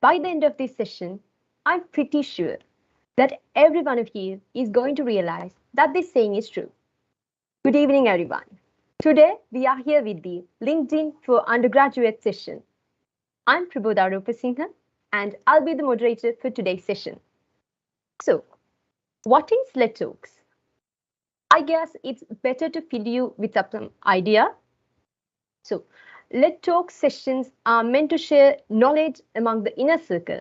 By the end of this session, I'm pretty sure that every one of you is going to realize that this saying is true. Good evening, everyone. Today, we are here with the LinkedIn for Undergraduate session. I'm Prabodha Rupasinghe, and I'll be the moderator for today's session. So, what is Let Talks? I guess it's better to fill you with some idea. So, Let Talk sessions are meant to share knowledge among the inner circle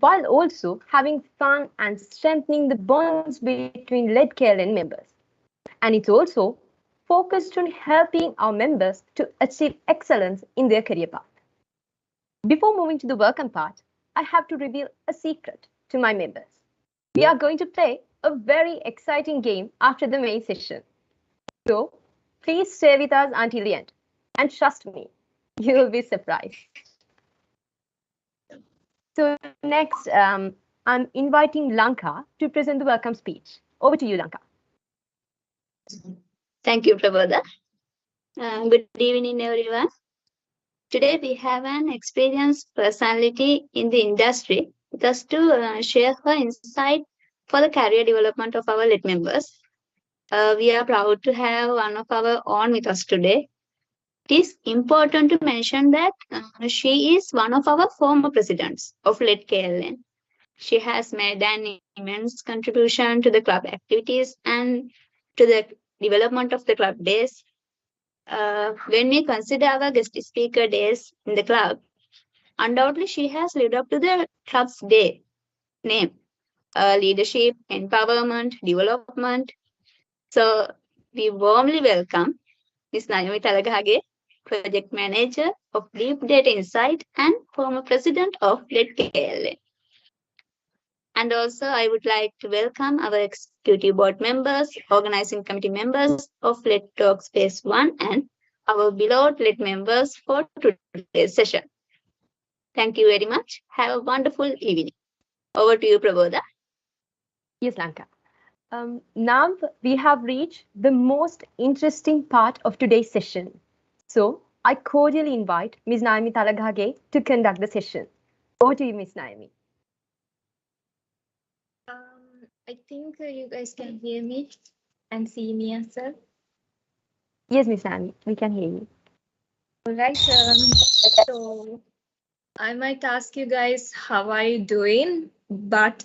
while also having fun and strengthening the bonds between Led KLN members. And it's also focused on helping our members to achieve excellence in their career path. Before moving to the welcome part, I have to reveal a secret to my members. We are going to play a very exciting game after the main session. So please stay with us until the end. And trust me, you will be surprised. So next, I'm inviting Lanka to present the welcome speech. Over to you, Lanka. Thank you, Prabodha. Good evening, everyone. Today we have an experienced personality in the industry with us to share her insight for the career development of our lit members. We are proud to have one of our own with us today. It is important to mention that she is one of our former presidents of Lit KLN. She has made an immense contribution to the club activities and to the development of the club days. When we consider our guest speaker days in the club, undoubtedly she has lived up to the club's day name, leadership, empowerment, development. So we warmly welcome Ms. Naomi Talagahage, Project Manager of Deep Data Insight and former President of Red KLA. And also, I would like to welcome our executive board members, organizing committee members of Let Talk Space 1 and our beloved Let members for today's session. Thank you very much. Have a wonderful evening. Over to you, Prabodha. Yes, Lanka. Now we have reached the most interesting part of today's session. So I cordially invite Ms. Naomi Talagahage to conduct the session. Over to you, Ms. Naomi. I think you guys can hear me and see me as well. Yes, Ms. Naomi, we can hear you. All right. So I might ask you guys, how are you doing? But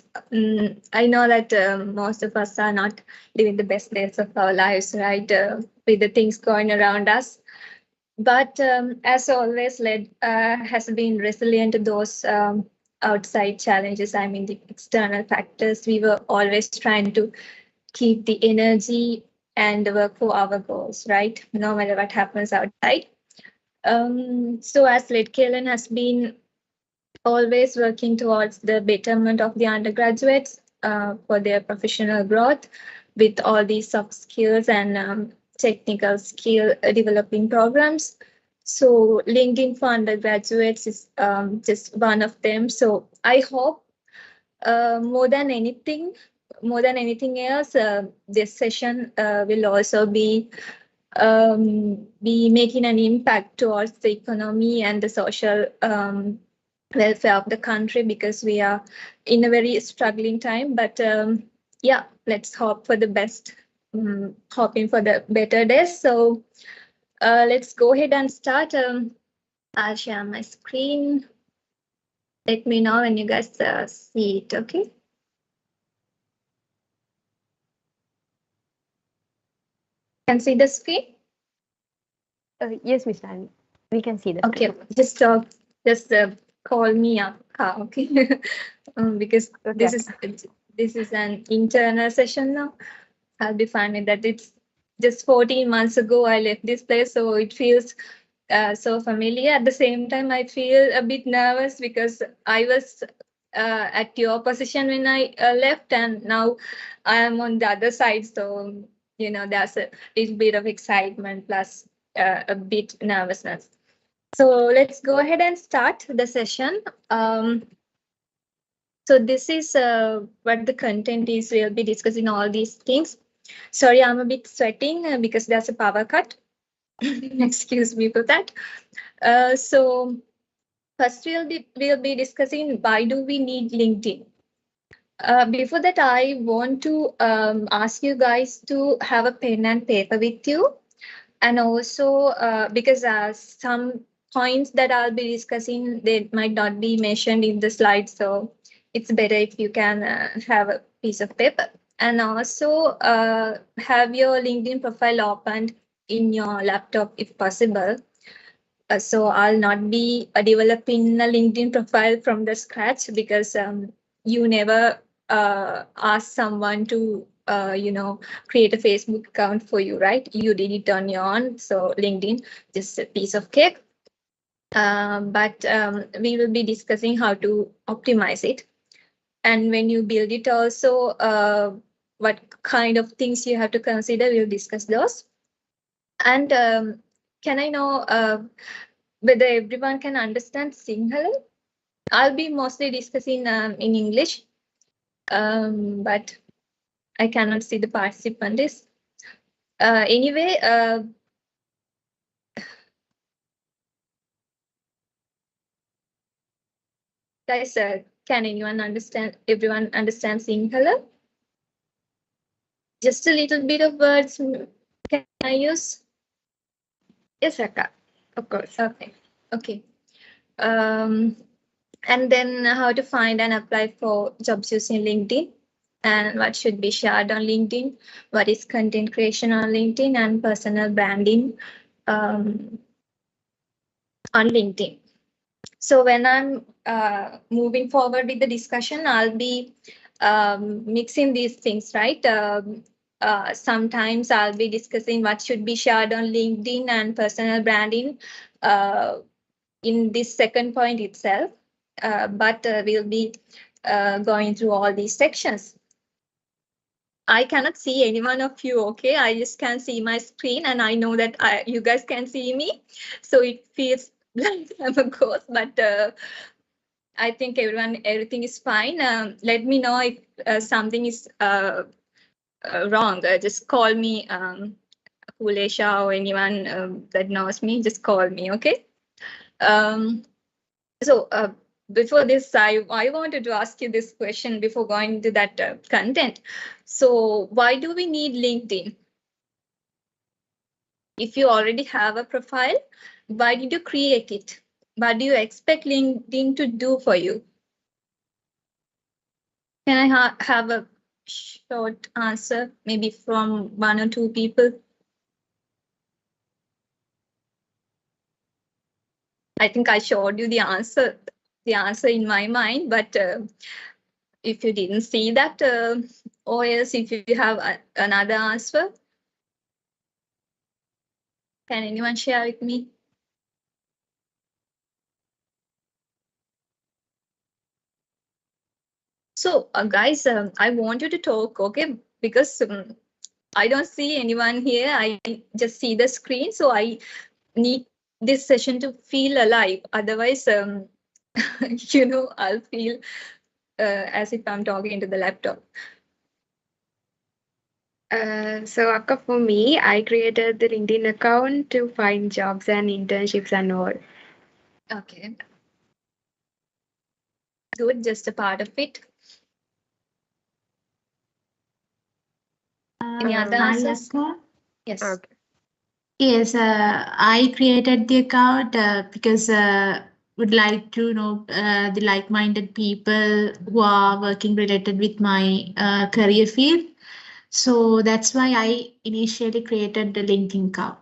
I know that most of us are not living the best days of our lives, right? With the things going around us. But as always, LED has been resilient to those outside challenges. I mean, the external factors. We were always trying to keep the energy and work for our goals, right? No matter what happens outside. So as LED KLN has been always working towards the betterment of the undergraduates for their professional growth with all these soft skills and technical skill developing programs. So LinkedIn for undergraduates is just one of them. So I hope more than anything else, this session will also be making an impact towards the economy and the social welfare of the country, because we are in a very struggling time. But yeah, let's hope for the best, hoping for the better days. So let's go ahead and start. I'll share my screen. Let me know when you guys see it, okay? Can see the screen? Yes, Ms. Naomi, we can see that. Okay, just call me up, okay? Because Okay. this is an internal session now. I'll be fine with that. It's just 14 months ago I left this place, so it feels so familiar. At the same time, I feel a bit nervous because I was at your position when I left, and now I am on the other side. So, you know, there's a little bit of excitement plus a bit nervousness. So let's go ahead and start the session. So this is what the content is. We'll be discussing all these things. Sorry, I'm a bit sweating because there's a power cut. Excuse me for that. So First, we'll be discussing why do we need LinkedIn. Before that, I want to ask you guys to have a pen and paper with you, and also because some points that I'll be discussing they might not be mentioned in the slide, so it's better if you can have a piece of paper, and also have your LinkedIn profile opened in your laptop if possible. So I'll not be developing a LinkedIn profile from the scratch because you never ask someone to create a Facebook account for you, right? You did it on your own. So LinkedIn, just a piece of cake. But we will be discussing how to optimize it. And when you build it also, what kind of things you have to consider, we'll discuss those. And can I know whether everyone can understand Sinhala? I'll be mostly discussing in English, but I cannot see the participant list. Anyway, guys, can anyone understand? Everyone understand Sinhala? Just a little bit of words can I use? Yes, Akka. Of course. Okay. Okay. And then how to find and apply for jobs using LinkedIn, and what should be shared on LinkedIn, what is content creation on LinkedIn, and personal branding on LinkedIn. So when I'm moving forward with the discussion, I'll be mixing these things, right? Sometimes I'll be discussing what should be shared on LinkedIn and personal branding in this second point itself. But we'll be going through all these sections. I cannot see any one of you, okay? I just can see my screen and I know that you guys can see me. So it feels like I'm a ghost, but I think everything is fine. Let me know if something is wrong. Just call me, Kulesha, or anyone that knows me, just call me, okay? So before this, I wanted to ask you this question before going to that content. So why do we need LinkedIn? If you already have a profile, why did you create it? What do you expect LinkedIn to do for you? Can I have a short answer, maybe from one or two people? I think I showed you the answer in my mind, but if you didn't see that, or else if you have another answer, can anyone share with me? So, guys, I want you to talk, okay? Because I don't see anyone here. I just see the screen, so I need this session to feel alive. Otherwise, I'll feel as if I'm talking to the laptop. So Akka, for me, I created the LinkedIn account to find jobs and internships and all. Okay. Good, just a part of it. Any other Hi, answers? Akka. Yes. Okay. Yes, I created the account because would like to know the like-minded people who are working related with my career field. So that's why I initially created the LinkedIn account.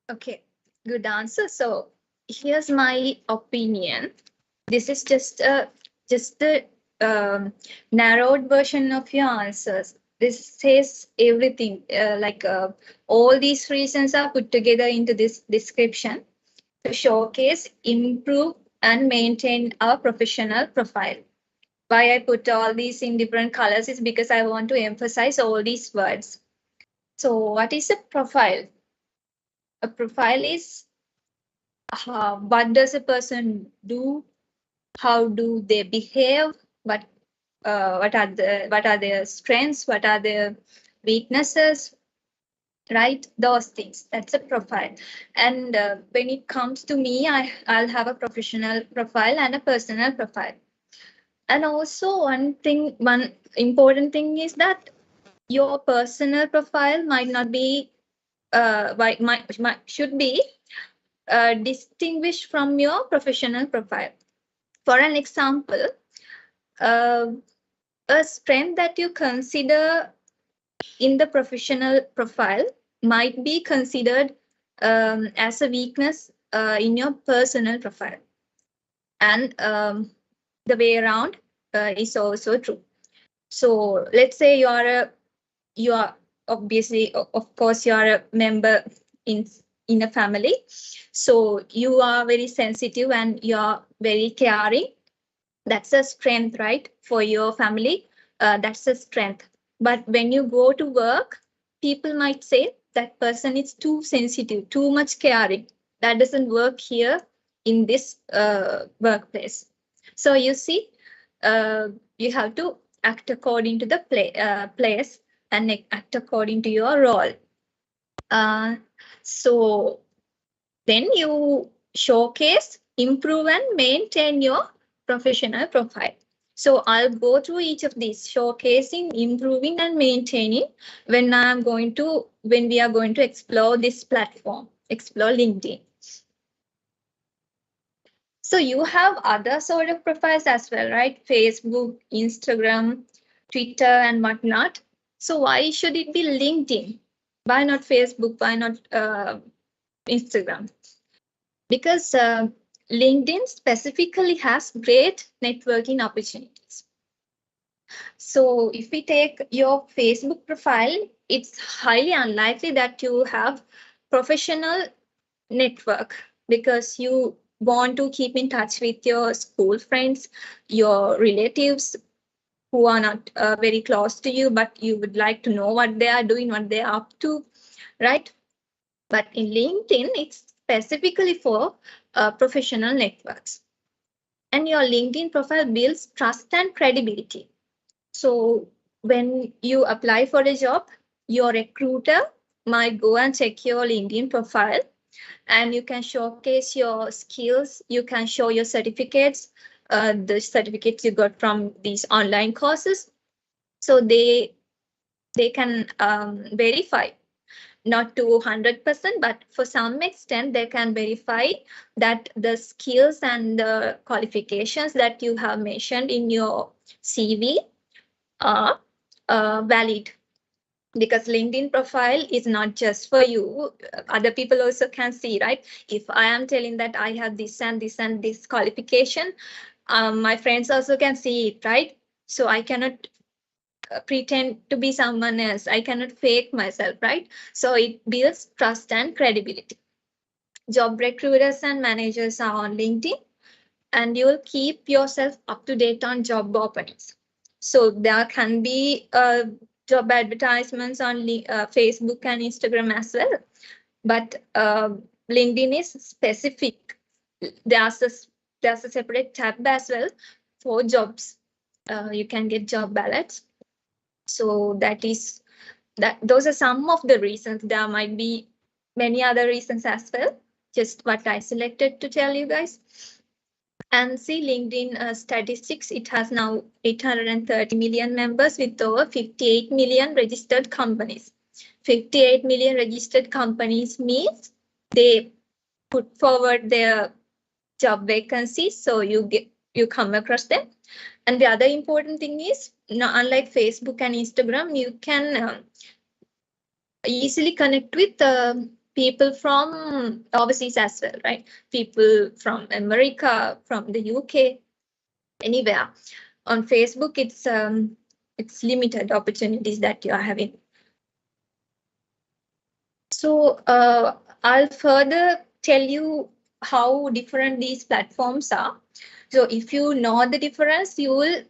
Okay, good answer. So here's my opinion. This is just the narrowed version of your answers. This says everything. All these reasons are put together into this description to showcase, improve, and maintain our professional profile. Why I put all these in different colors is because I want to emphasize all these words. So, what is a profile? A profile is what does a person do? How do they behave? What are their strengths? What are their weaknesses? right? Those things, that's a profile. And when it comes to me, I'll have a professional profile and a personal profile. And also one important thing is that your personal profile might not be should be distinguished from your professional profile. For an example, uh, a strength that you consider in the professional profile might be considered as a weakness in your personal profile. And the way around is also true. So let's say you are obviously, of course, you are a member in a family. So you are very sensitive and you are very caring. That's a strength, right? For your family, that's a strength. But when you go to work, people might say that person is too sensitive, too much caring. That doesn't work here in this workplace. So you see, you have to act according to the place and act according to your role. So then you showcase, improve, and maintain your professional profile. So I'll go through each of these: showcasing, improving, and maintaining when we are going to explore this platform, explore LinkedIn. So you have other sort of profiles as well, right? Facebook, Instagram, Twitter, and whatnot. So why should it be LinkedIn? Why not Facebook? Why not Instagram? Because LinkedIn specifically has great networking opportunities. So if we take your Facebook profile, it's highly unlikely that you have professional network, because you want to keep in touch with your school friends, your relatives who are not very close to you, but you would like to know what they are doing, what they are up to, right? But in LinkedIn, it's specifically for professional networks. And your LinkedIn profile builds trust and credibility. So when you apply for a job, your recruiter might go and check your LinkedIn profile, and you can showcase your skills. You can show your certificates, the certificates you got from these online courses. So they can verify, not to 100%, but for some extent, they can verify that the skills and the qualifications that you have mentioned in your CV are valid. Because LinkedIn profile is not just for you, other people also can see, right? If I am telling that I have this and this and this qualification, my friends also can see it, right? So I cannot pretend to be someone else. I cannot fake myself, right? So it builds trust and credibility. Job recruiters and managers are on LinkedIn, and you will keep yourself up to date on job openings. So there can be job advertisements on Facebook and Instagram as well. But LinkedIn is specific. There's a separate tab as well for jobs. You can get job ballots. So those are some of the reasons. There might be many other reasons as well. Just what I selected to tell you guys. And see LinkedIn statistics, it has now 830 million members with over 58 million registered companies. 58 million registered companies means they put forward their job vacancies, so you come across them. And the other important thing is, unlike Facebook and Instagram, you can easily connect with people from overseas as well, right? People from America, from the UK, anywhere. On Facebook, it's limited opportunities that you are having. So I'll further tell you how different these platforms are. So if you know the difference, you will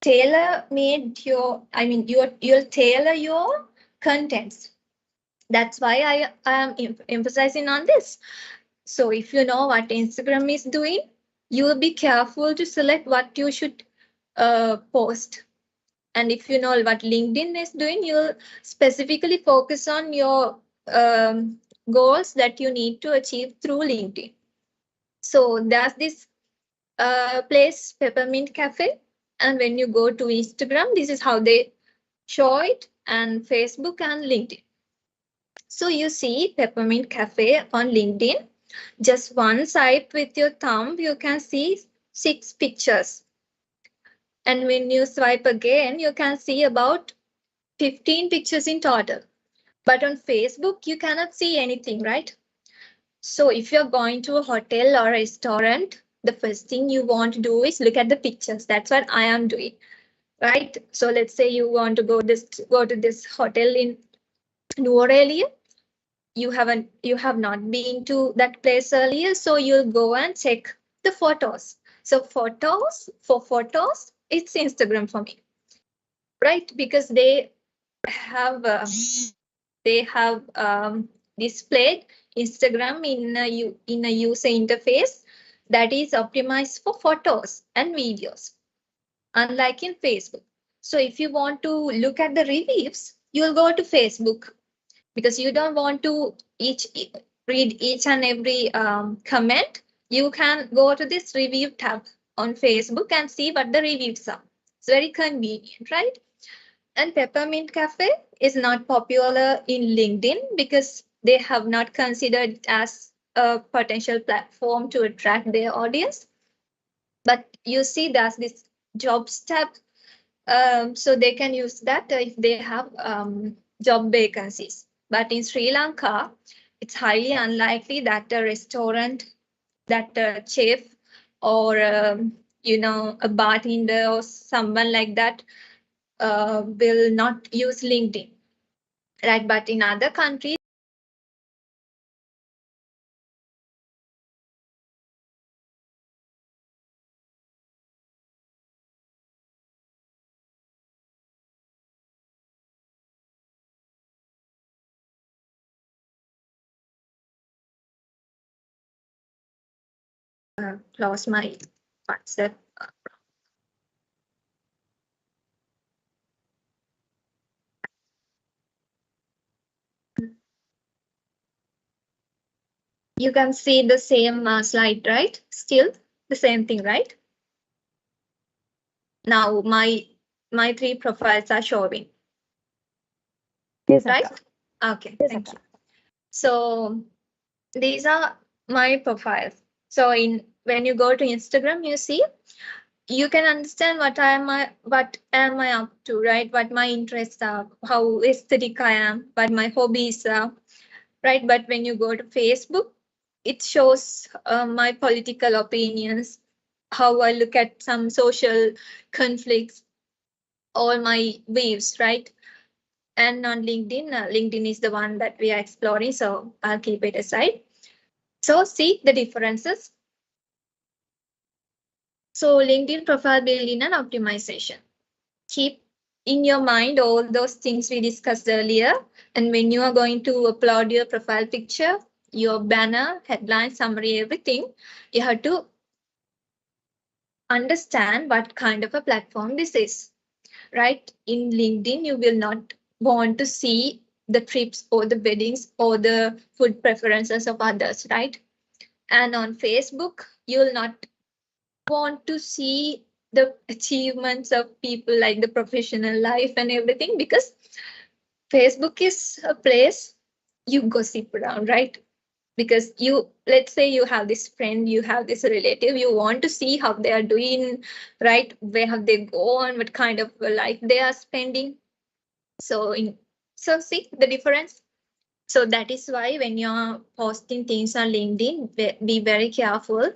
you'll tailor your contents. That's why I am emphasizing on this. So if you know what Instagram is doing, you will be careful to select what you should post. And if you know what LinkedIn is doing, you'll specifically focus on your goals that you need to achieve through LinkedIn. So there's this place, Peppermint Cafe, and when you go to Instagram, this is how they show it, and Facebook and LinkedIn. So you see Peppermint Cafe on LinkedIn, just one side with your thumb, you can see 6 pictures. And when you swipe again, you can see about 15 pictures in total. But on Facebook, you cannot see anything, right? So if you're going to a hotel or a restaurant, the first thing you want to do is look at the pictures. That's what I am doing, right? So let's say you want to go to this hotel in New Orleans. You have not been to that place earlier, so you'll go and check the photos. So photos, it's Instagram for me, right? Because they have displayed Instagram in a user interface that is optimized for photos and videos, unlike in Facebook. So if you want to look at the reviews, you'll go to Facebook because you don't want to read each and every comment. You can go to this review tab on Facebook and see what the reviews are. It's very convenient, right? And Peppermint Cafe is not popular in LinkedIn because they have not considered it as a potential platform to attract their audience. But you see, there's this jobs tab, so they can use that if they have job vacancies. But in Sri Lanka, it's highly unlikely that a restaurant, that a chef, or a bartender or someone like that will not use LinkedIn, right? But in other countries, lost my WhatsApp. You can see the same slide, right? Still the same thing, right? Now my 3 profiles are showing. Yes, right? Akka. Okay, Yes, thank Akka. you. So these are my profiles. So when you go to Instagram, you see, you can understand what am I up to, right? What my interests are, how aesthetic I am, what my hobbies are, right? But when you go to Facebook, it shows my political opinions, how I look at some social conflicts, all my views, right? And on LinkedIn, LinkedIn is the one that we are exploring, so I'll keep it aside. So see the differences. So LinkedIn profile building and optimization. Keep in your mind all those things we discussed earlier. And when you are going to upload your profile picture, your banner, headline, summary, everything, you have to understand what kind of a platform this is, right? In LinkedIn, you will not want to see the trips or the weddings or the food preferences of others, right? And on Facebook, you will not want to see the achievements of people, like the professional life and everything, because Facebook is a place you gossip around, right? Because let's say you have this friend, you have this relative, you want to see how they are doing, right? Where have they gone, what kind of life they are spending. So see the difference. So that is why when you're posting things on LinkedIn, be very careful,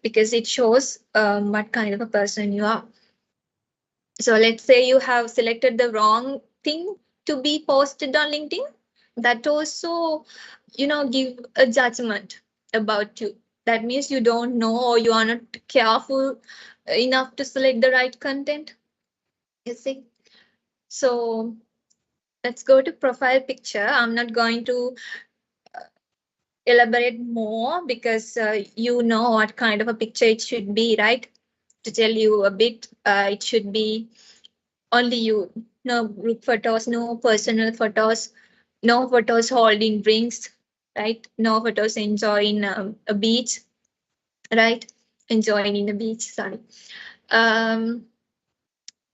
because it shows what kind of a person you are. So let's say you have selected the wrong thing to be posted on LinkedIn, that also, give a judgment about you. That means you don't know, or you are not careful enough to select the right content. You see? So let's go to profile picture. I'm not going to elaborate more because you know what kind of a picture it should be, right? To tell you a bit, it should be only you. No group photos, no personal photos, No photos holding drinks, right? No photos enjoying a beach, right? Enjoying in the beach, sorry.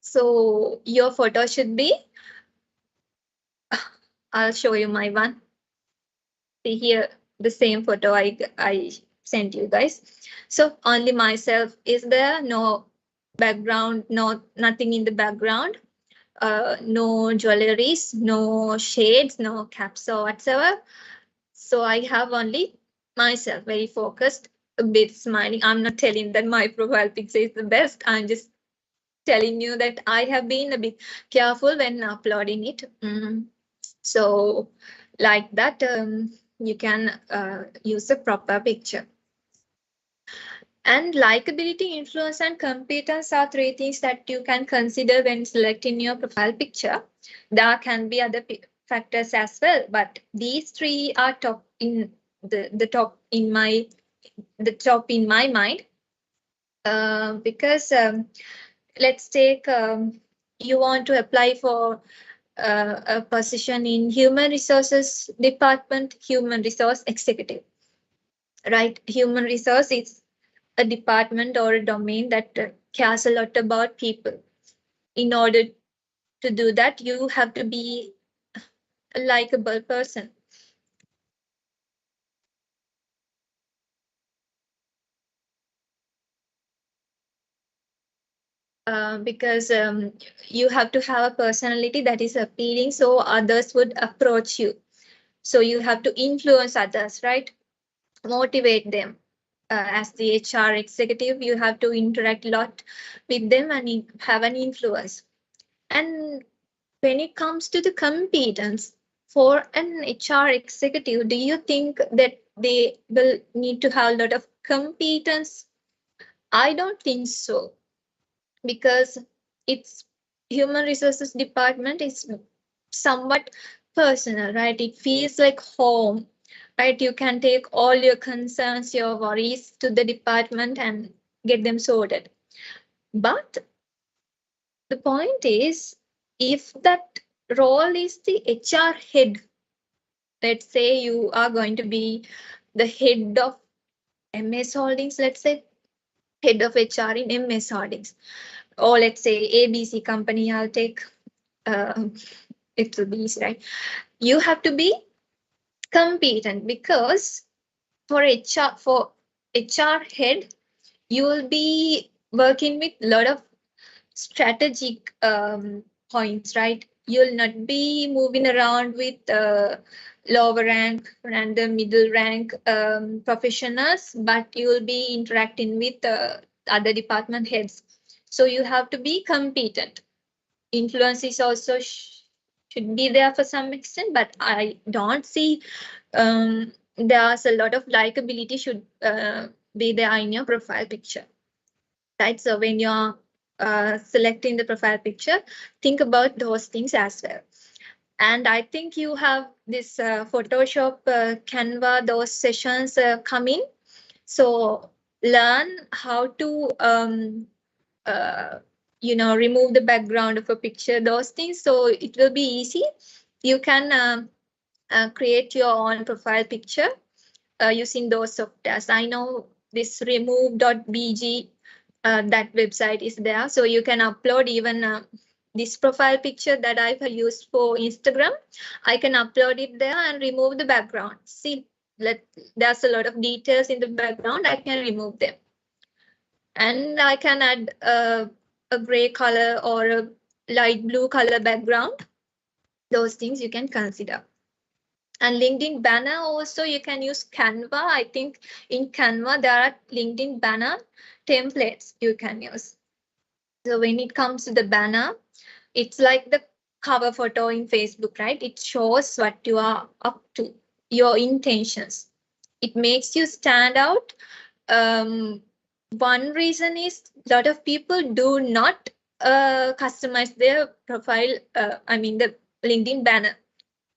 So your photo should be, I'll show you my one. See here, the same photo I sent you guys. So only myself is there, no background, nothing in the background, no jewelries, no shades, no caps or whatsoever. So I have only myself, very focused, a bit smiling. I'm not telling that my profile picture is the best. I'm just telling you that I have been a bit careful when uploading it. So like that, you can use a proper picture. And likability, influence, and competence are three things that you can consider when selecting your profile picture. There can be other factors as well, but these three are top in the top in my mind. Because let's take you want to apply for a position in human resources department, human resource executive, right? Human resource is a department or a domain that cares a lot about people. In order to do that, you have to be a likable person. Because you have to have a personality that is appealing, so others would approach you. So you have to influence others, right? Motivate them. As the HR executive, you have to interact a lot with them and have an influence. And when it comes to the competence for an HR executive, do you think that they will need to have a lot of competence? I don't think so, because it's human resources department is somewhat personal, right? It feels like home, right? You can take all your concerns, your worries to the department and get them sorted. But the point is, if that role is the HR head, let's say you are going to be the head of MS Holdings, let's say head of HR in MS Holdings, or let's say ABC company, I'll take it will be easy, right? You have to be competent, because for HR head, you will be working with a lot of strategic points, right? You'll not be moving around with lower rank and the middle rank professionals, but you'll be interacting with other department heads. So you have to be competent. Influence is also should be there for some extent, but I don't see there's a lot of likability should be there in your profile picture, right? So when you're selecting the profile picture, think about those things as well. And I think you have this Photoshop, Canva, those sessions coming. So learn how to remove the background of a picture, those things. So it will be easy. You can create your own profile picture using those softwares. I know this remove.bg, that website is there. So you can upload even this profile picture that I've used for Instagram. I can upload it there and remove the background. See, there's a lot of details in the background. I can remove them. And I can add a gray color or a light blue color background. Those things you can consider. And LinkedIn banner also, you can use Canva. I think in Canva, there are LinkedIn banner templates you can use. So when it comes to the banner, it's like the cover photo in Facebook, right? It shows what you are up to, your intentions. It makes you stand out. One reason is a lot of people do not customize their profile, the LinkedIn banner.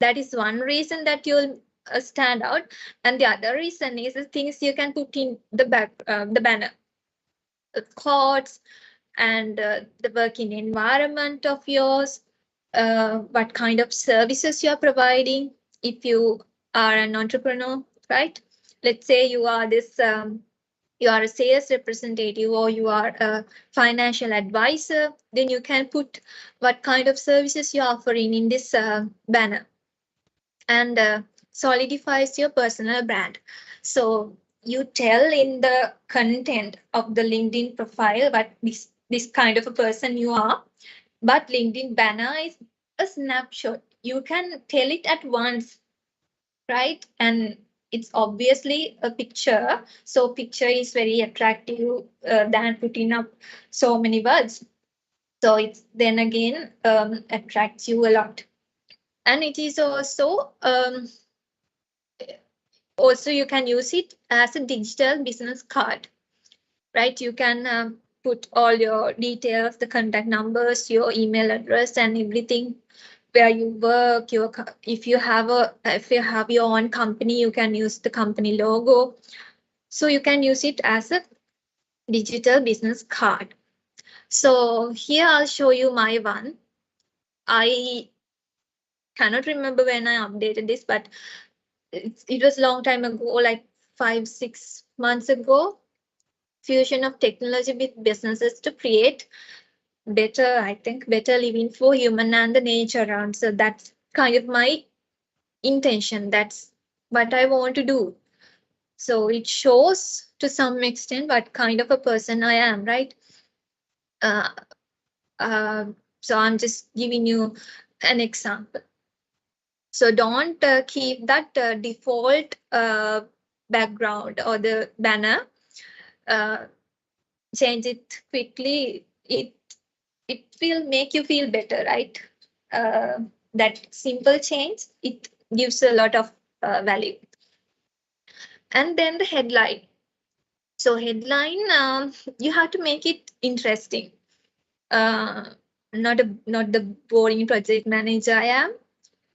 That is one reason that you'll stand out. And the other reason is the things you can put in the banner, quotes, and the working environment of yours, what kind of services you are providing. If you are an entrepreneur, right? Let's say you are this, you are a sales representative or you are a financial advisor, then you can put what kind of services you're offering in this banner, and solidifies your personal brand. So you tell in the content of the LinkedIn profile what this kind of a person you are, but LinkedIn banner is a snapshot. You can tell it at once, right? And it's obviously a picture. So picture is very attractive than putting up so many words. So it's then again attracts you a lot. And it is also you can use it as a digital business card, right? You can put all your details, the contact numbers, your email address, and everything, where you work. If you have your own company, you can use the company logo. So you can use it as a digital business card. So here I'll show you my one. I cannot remember when I updated this, but it was a long time ago, like 5-6 months ago. Fusion of technology with businesses to create better, I think, better living for human and the nature around. So that's kind of my intention. That's what I want to do. So it shows to some extent what kind of a person I am, right? Uh, so I'm just giving you an example. So don't keep that default background or the banner. Change it quickly. It will make you feel better, right? That simple change, it gives a lot of value. And then the headline. So headline, you have to make it interesting. Not the boring project manager I am.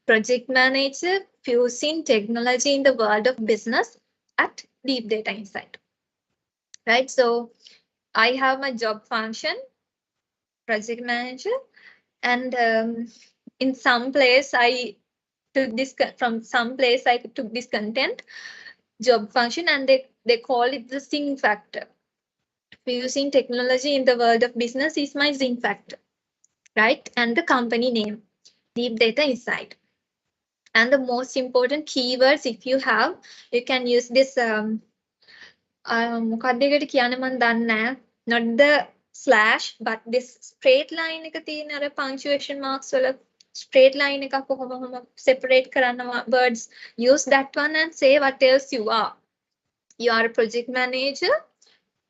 Project manager fusing technology in the world of business at Deep Data Insight. Right. So I have my job function, project manager, and in some place I took this from some place I took this content, job function, and they call it the zing factor. Using technology in the world of business is my zing factor, right? And the company name, Deep Data Insight. And the most important keywords, if you have, you can use this මොකක්ද ඒකට කියන්න මන් දන්නේ නැහැ. Not the slash, but this straight line එක තියෙන අර punctuation marks වල straight line එකක් කොහොම separate කරන්න words. Use that one and say what else you are. You are a project manager,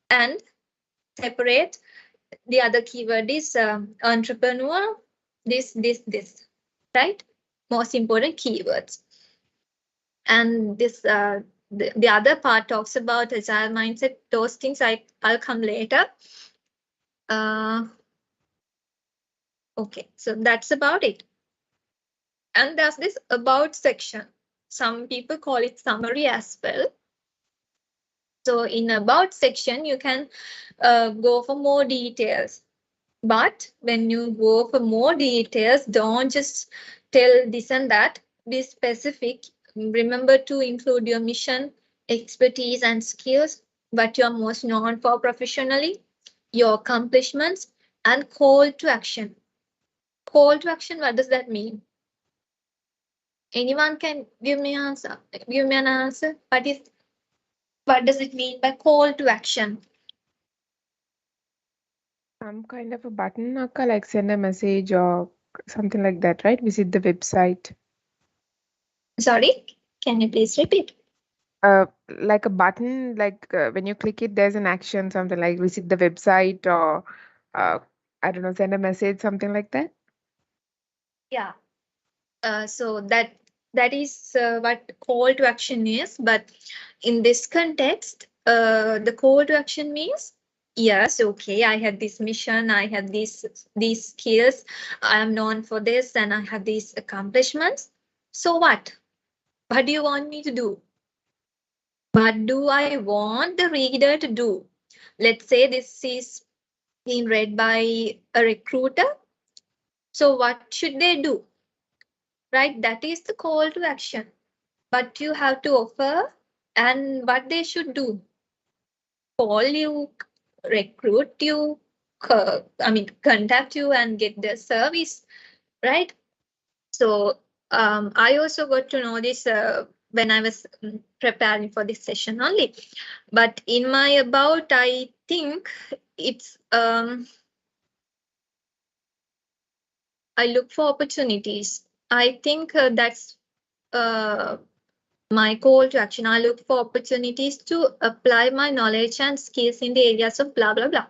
and separate the other keyword is entrepreneur, this, right? Most important keywords. And this the other part talks about agile mindset. Those things I'll come later. Okay, so that's about it. And there's this about section. Some people call it summary as well. So in about section, you can go for more details. But when you go for more details, don't just tell this and that. Be specific. Remember to include your mission, expertise, and skills, what you are most known for professionally, your accomplishments, and call to action. Call to action, what does that mean? Anyone can give me an answer? Give me an answer. What does it mean by call to action? Some kind of a button, Akka, like send a message or something like that, right? Visit the website. Sorry, can you please repeat? Like a button, like when you click it, there's an action, something like visit the website or I don't know, send a message, something like that. Yeah. So that is what call to action is. But in this context, the call to action means, yes, okay, I have this mission, I have these skills, I am known for this, and I have these accomplishments. So what? What do you want me to do? What do I want the reader to do? Let's say this is being read by a recruiter. So what should they do? Right? That is the call to action. What you have to offer and what they should do. Call you, recruit you, contact you and get the service, right? So I also got to know this when I was preparing for this session only. But in my about, I think it's I look for opportunities. I think that's my call to action. I look for opportunities to apply my knowledge and skills in the areas of blah blah blah.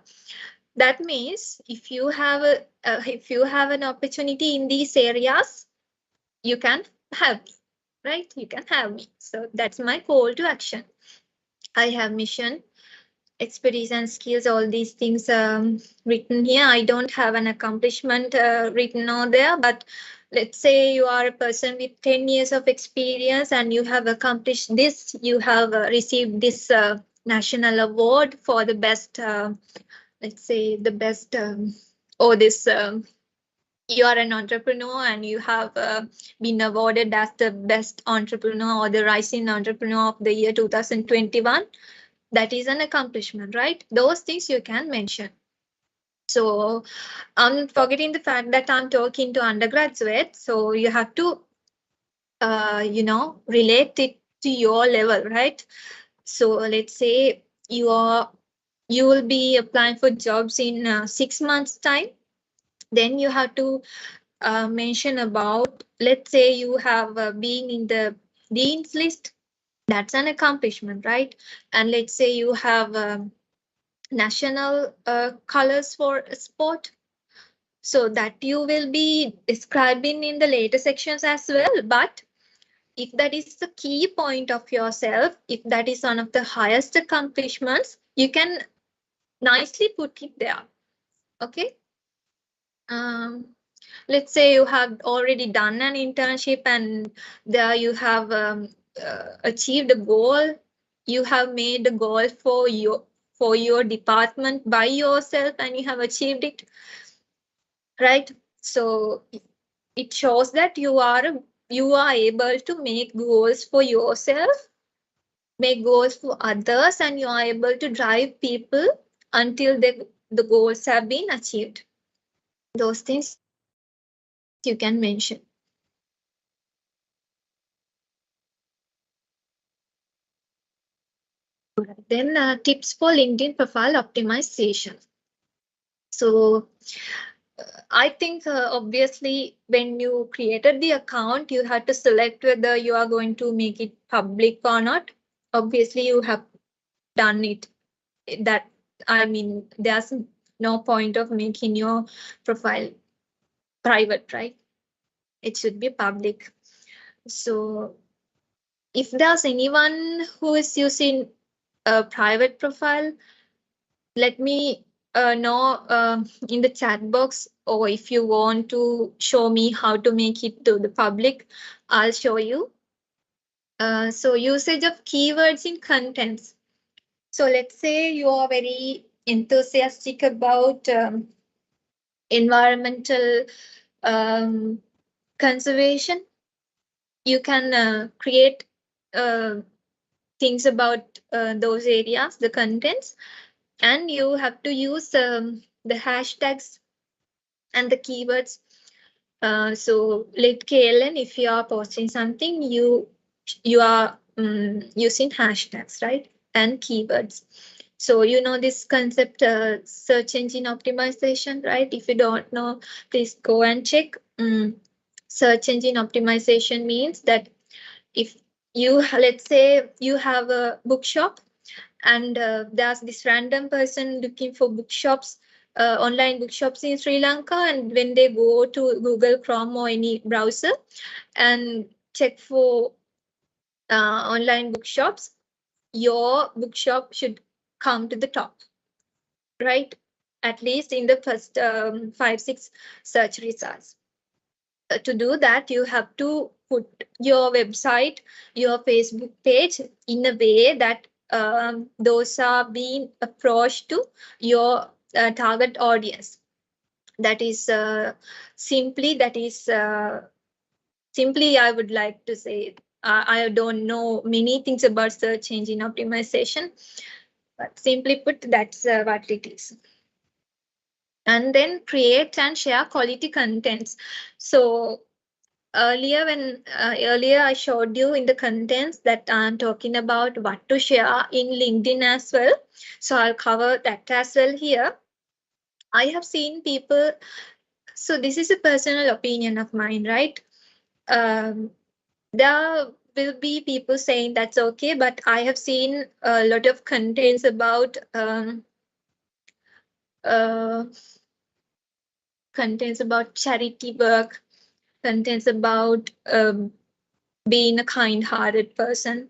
That means if you have an opportunity in these areas, you can have me, right? You can have me. So that's my call to action. I have mission, expertise and skills, all these things written here. I don't have an accomplishment written on there, but let's say you are a person with 10 years of experience and you have accomplished this, you have received this national award for the best, let's say the best, or this, you are an entrepreneur and you have been awarded as the best entrepreneur or the rising entrepreneur of the year 2021. That is an accomplishment, right? Those things you can mention. So I'm forgetting the fact that I'm talking to undergraduates. So you have to, relate it to your level, right? So let's say you will be applying for jobs in 6 months time. Then you have to mention about, let's say you have been in the dean's list. That's an accomplishment, right? And let's say you have national colors for a sport, so that you will be describing in the later sections as well. But if that is the key point of yourself, if that is one of the highest accomplishments, you can nicely put it there. Okay. Let's say you have already done an internship and there you have achieved a goal. You have made a goal for your department by yourself and you have achieved it, right? So it shows that you are able to make goals for yourself, make goals for others, and you are able to drive people until the goals have been achieved. Those things you can mention. Then tips for LinkedIn profile optimization. So I think obviously when you created the account, you had to select whether you are going to make it public or not. Obviously, you have done it. That, I mean, there's no point of making your profile private, right? It should be public. So if there's anyone who is using a private profile, let me know in the chat box, or if you want to show me how to make it to the public, I'll show you. So usage of keywords in contents. So let's say you are very enthusiastic about environmental conservation. You can create things about those areas, the contents, and you have to use the hashtags and the keywords. So let KLN, if you are posting something, you are using hashtags, right? And keywords. So you know this concept, search engine optimization, right? If you don't know, please go and check. Search engine optimization means that if you, let's say you have a bookshop and there's this random person looking for bookshops, online bookshops in Sri Lanka, and when they go to Google Chrome or any browser and check for online bookshops, your bookshop should come to the top, right? At least in the first 5-6 search results. To do that, you have to put your website, your Facebook page in a way that those are being approached to your target audience. That is simply I would like to say I don't know many things about search engine optimization, but simply put, that's what it is. And then create and share quality contents. So earlier I showed you in the contents that I'm talking about what to share in LinkedIn as well. So I'll cover that as well here. I have seen people, so this is a personal opinion of mine, right? There will be people saying that's okay, but I have seen a lot of contents about uh, charity work, contents about being a kind-hearted person.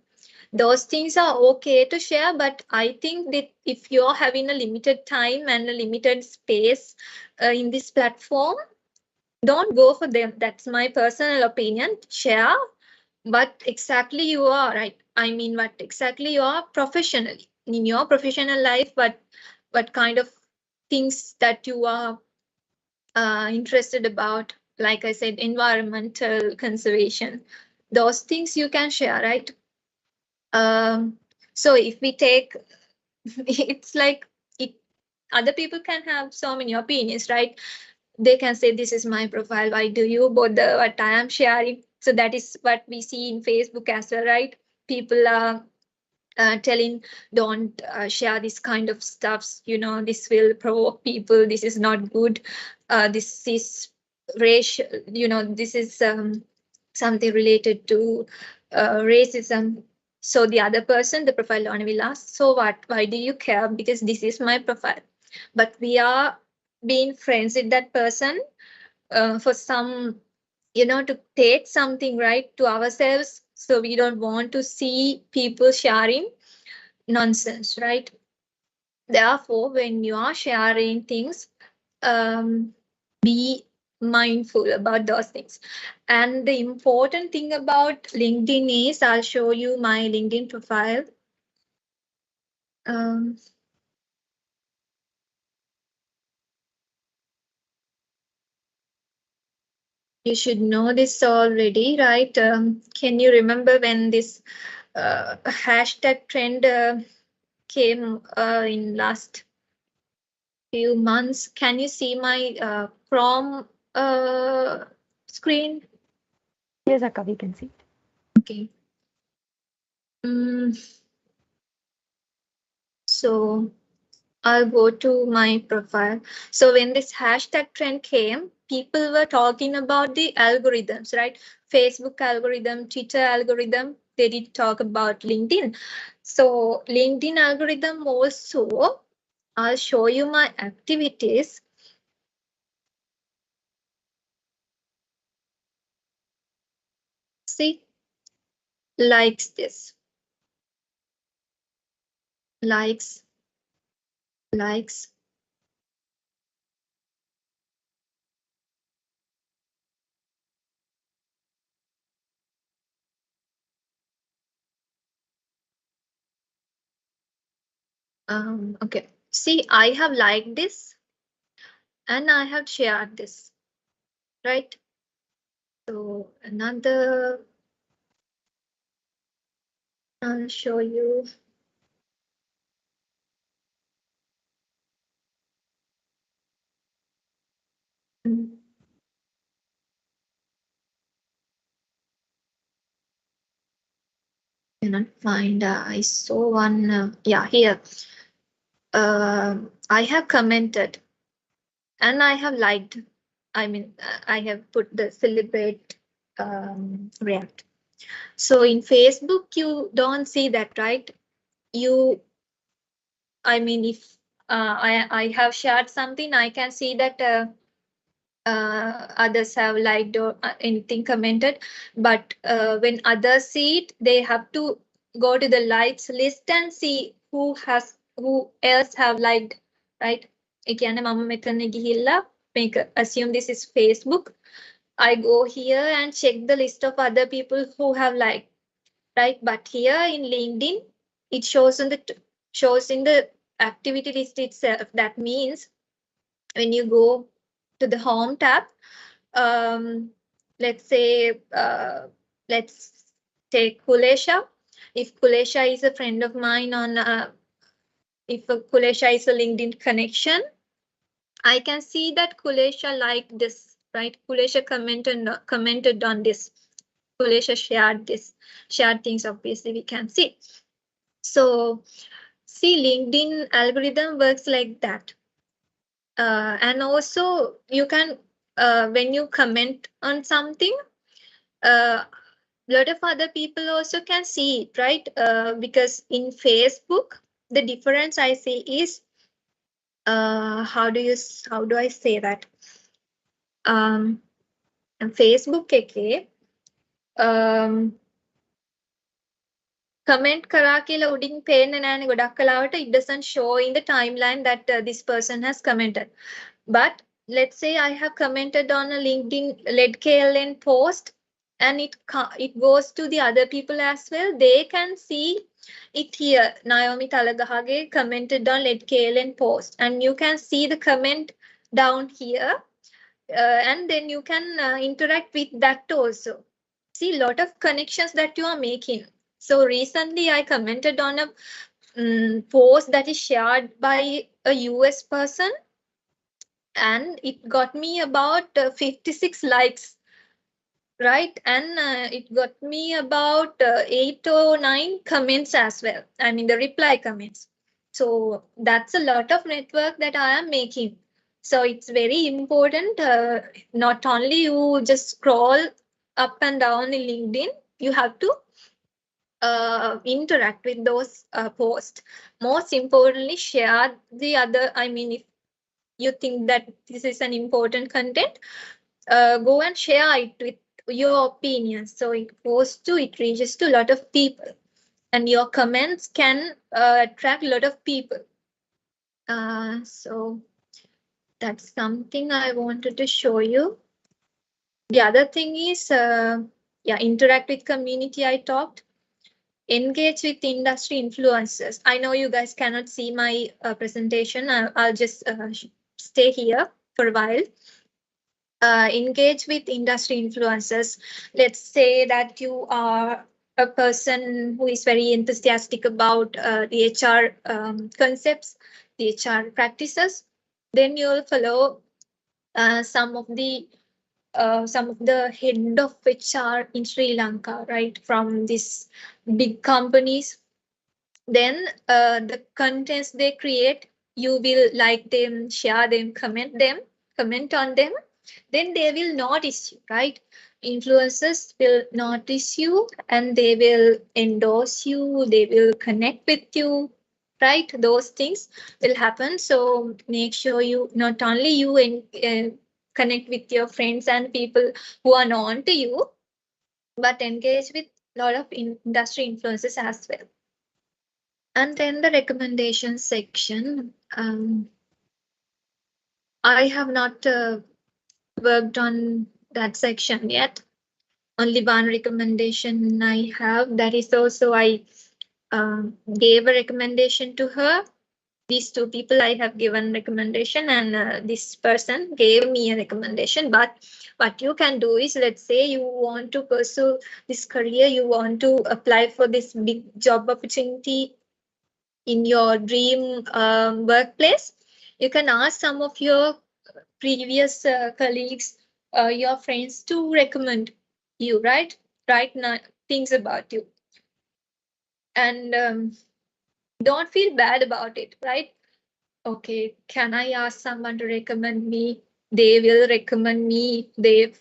Those things are okay to share, but I think that if you're having a limited time and a limited space in this platform, don't go for them. That's my personal opinion. Share what exactly you are, right? I mean, what exactly you are professionally in your professional life. What kind of things that you are interested about? Like I said, environmental conservation. Those things you can share, right? So if we take, it's like it. Other people can have so many opinions, right? They can say, this is my profile, why do you bother what I am sharing? So that is what we see in Facebook as well, right? People are telling, don't share this kind of stuffs, this will provoke people, this is not good, this is racial, this is something related to racism. So the other person, the profile owner, will ask, so what, why do you care? Because this is my profile. But we are being friends with that person for some, to take something right to ourselves. So we don't want to see people sharing nonsense, right? Therefore, when you are sharing things, be mindful about those things. And the important thing about LinkedIn is, I'll show you my LinkedIn profile. You should know this already, right? Can you remember when this hashtag trend came in last few months? Can you see my Chrome screen? Yes, Akka, we can see it. Okay. So I'll go to my profile. So when this hashtag trend came, people were talking about the algorithms, right? Facebook algorithm, Twitter algorithm. They did talk about LinkedIn. So LinkedIn algorithm also, I'll show you my activities. See, likes this. Likes. Okay. See, I have liked this and I have shared this, right? So another, I'll show you. Cannot find. I saw one. Yeah, here. I have commented and I have liked. I mean, I have put the celebrate React. So in Facebook, you don't see that, right? I mean, if I have shared something, I can see that others have liked or anything commented. But when others see it, they have to go to the likes list and see who else have liked, right? ඒ කියන්නේ මම මෙතන ගිහිල්ලා මේක assume this is Facebook. I go here and check the list of other people who have liked, right? But here in LinkedIn, it shows in the activity list itself. That means when you go to the home tab. Let's say, let's take Kulesha. If Kulesha is a friend of mine on, if Kulesha is a LinkedIn connection, I can see that Kulesha liked this, right? Kulesha commented on this. Kulesha shared things, obviously we can see. So see, LinkedIn algorithm works like that. And also you can, when you comment on something, a lot of other people also can see it, right? Because in Facebook, the difference I see is, how do I say that? Facebook එකේ comment කරා කියලා උඩින් පේන්නේ නැහැනේ ගොඩක් කලාවට. It doesn't show in the timeline that this person has commented. But let's say I have commented on a LinkedIn LEDKLN post and it goes to the other people as well. They can see it here. Naomi Talagahage commented on LEDKLN post, and you can see the comment down here, and then you can interact with that also. See, lot of connections that you are making. So recently I commented on a post that is shared by a US person, and it got me about 56 likes, right? And it got me about 8 or 9 comments as well. I mean the reply comments. So that's a lot of network that I am making. So it's very important, not only you just scroll up and down in LinkedIn, you have to interact with those posts. Most importantly, share the other, I mean, if you think that this is an important content, go and share it with your opinions. So it reaches to a lot of people, and your comments can attract a lot of people. So that's something I wanted to show you. The other thing is, interact with community. I talked. Engage with industry influencers. I know you guys cannot see my presentation. I'll just stay here for a while. Engage with industry influencers. Let's say that you are a person who is very enthusiastic about the HR concepts, the HR practices. Then you'll follow some of the head of HR in Sri Lanka, right? From these big companies. Then the contents they create, you will like them, share them, comment on them. Then they will notice you, right? Influencers will notice you and they will endorse you, they will connect with you, right? Those things will happen. So make sure you not only you connect with your friends and people who are known to you, but engage with a lot of industry influencers as well. And then the recommendation section. I have not worked on that section yet. Only one recommendation I have. That is also I gave a recommendation to her. These two people I have given recommendation, and this person gave me a recommendation. But what you can do is, let's say you want to pursue this career, you want to apply for this big job opportunity in your dream workplace. You can ask some of your previous colleagues, your friends to recommend you, right? Write things about you. And don't feel bad about it, right? Okay, can I ask someone to recommend me? They will recommend me. They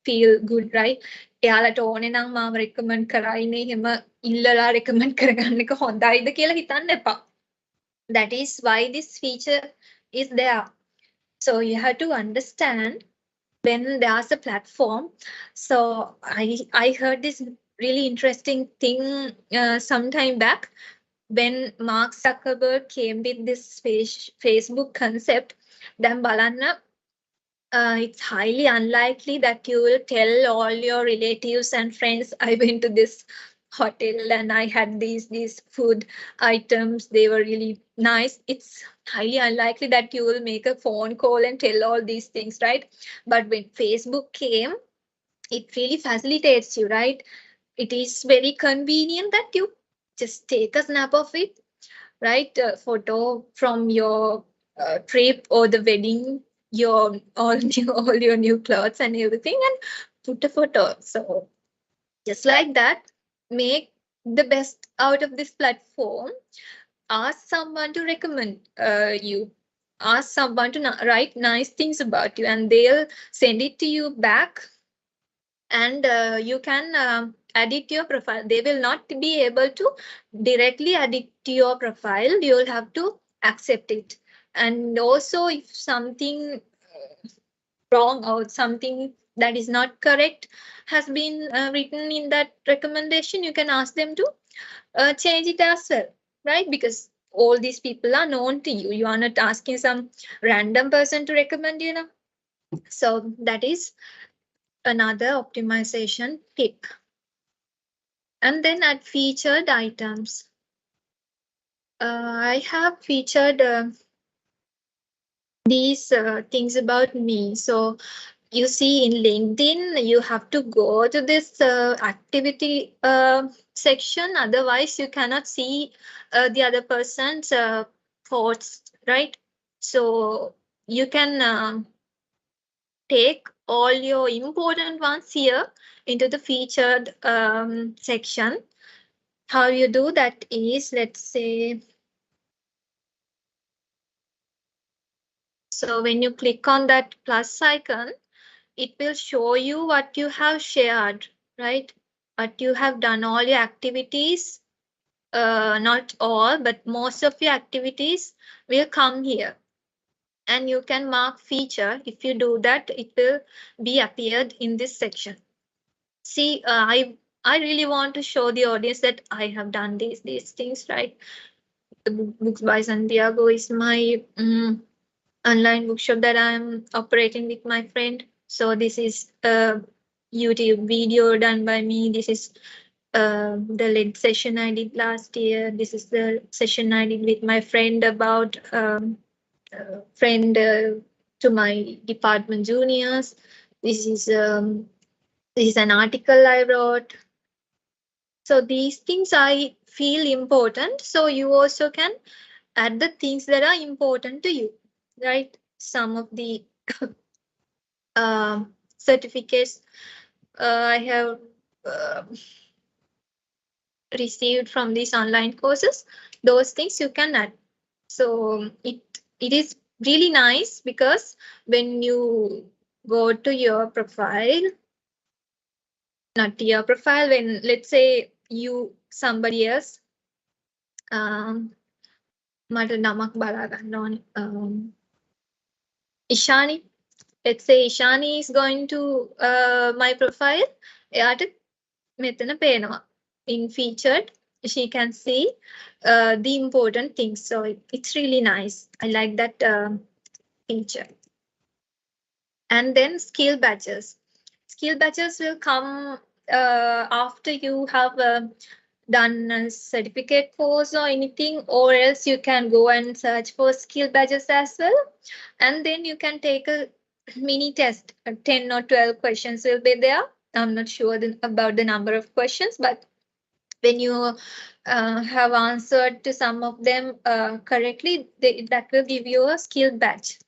feel good, right? එයාලට ඕනේ නම් මාව recommend කරයිනේ එහෙම ඉල්ලලා recommend කරගන්න එක හොඳයිද කියලා හිතන්න එපා. That is why this feature is there. So you have to understand when there's a platform. So I heard this really interesting thing some time back when Mark Zuckerberg came with this Facebook concept. Then balanna, it's highly unlikely that you will tell all your relatives and friends I went to this hotel and I had these food items. They were really nice. It's highly unlikely that you will make a phone call and tell all these things, right? But when Facebook came, it really facilitates you, right? It is very convenient that you just take a snap of it, right? A photo from your trip or the wedding, your all your new clothes and everything, and put a photo. So just like that, make the best out of this platform. Ask someone to recommend you. Ask someone to write nice things about you, and they'll send it to you back, and you can add it to your profile. They will not be able to directly add it to your profile. You'll have to accept it. And also, if something wrong or something that is not correct has been written in that recommendation, you can ask them to change it as well, right? Because all these people are known to you. You are not asking some random person to recommend, you know. So that is another optimization tip. And then add featured items. I have featured these things about me. So you see in LinkedIn, you have to go to this activity section. Otherwise, you cannot see the other person's thoughts, right? So you can take all your important ones here into the featured section. How you do that is, let's say, so when you click on that plus icon, it will show you what you have shared, right? What you have done, all your activities, not all, but most of your activities will come here. And you can mark feature. If you do that, it will be appeared in this section. See, I really want to show the audience that I have done these things, right? The Books by Santiago is my online bookshop that I'm operating with my friend. So this is a YouTube video done by me. This is the lead session I did last year. This is the session I did with my friend about friend to my department juniors. This is an article I wrote. So these things I feel important. So you also can add the things that are important to you, right? Some of the certificates I have received from these online courses, those things you can add. So it is really nice because when you go to your profile, not to your profile, when let's say you somebody else, මට නමක් බලා ගන්න ඕනේ. Ishani, let's say Ishani is going to my profile. එයාට මෙතන පේනවා. In featured, she can see the important things. So it's really nice. I like that feature. And then skill badges. Skill badges will come after you have done a certificate course or anything, or else you can go and search for skill badges as well. And then you can take a mini test. 10 or 12 questions will be there. I'm not sure about the number of questions, but when you have answered to some of them correctly, that will give you a skill badge.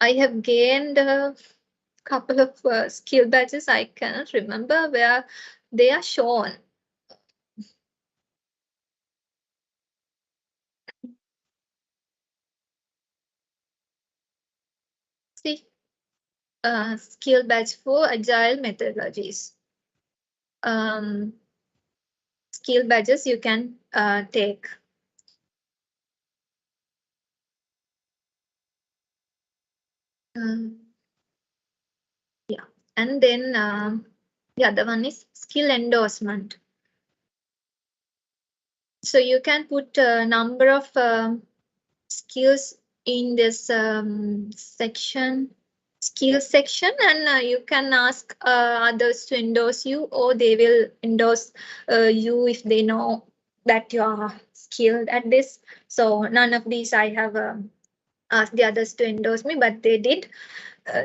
I have gained a couple of skill badges. I cannot remember where they are shown. See, skill badge for agile methodologies. Skill badges you can take. Yeah, and then the other one is skill endorsement. So you can put a number of skills in this section. skill section, and you can ask others to endorse you, or they will endorse you if they know that you are skilled at this. So none of these I have asked the others to endorse me, but they did.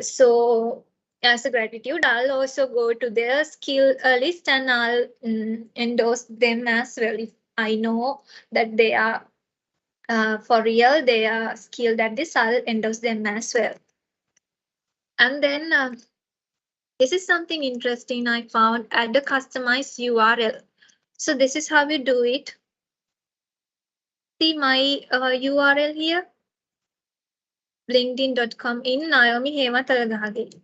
So as a gratitude, I'll also go to their skill list, and I'll endorse them as well if I know that they are for real, they are skilled at this. I'll endorse them as well. And then this is something interesting I found: add a customized URL. So this is how you do it. See my URL here, linkedin.com in Naomi Hematalagage.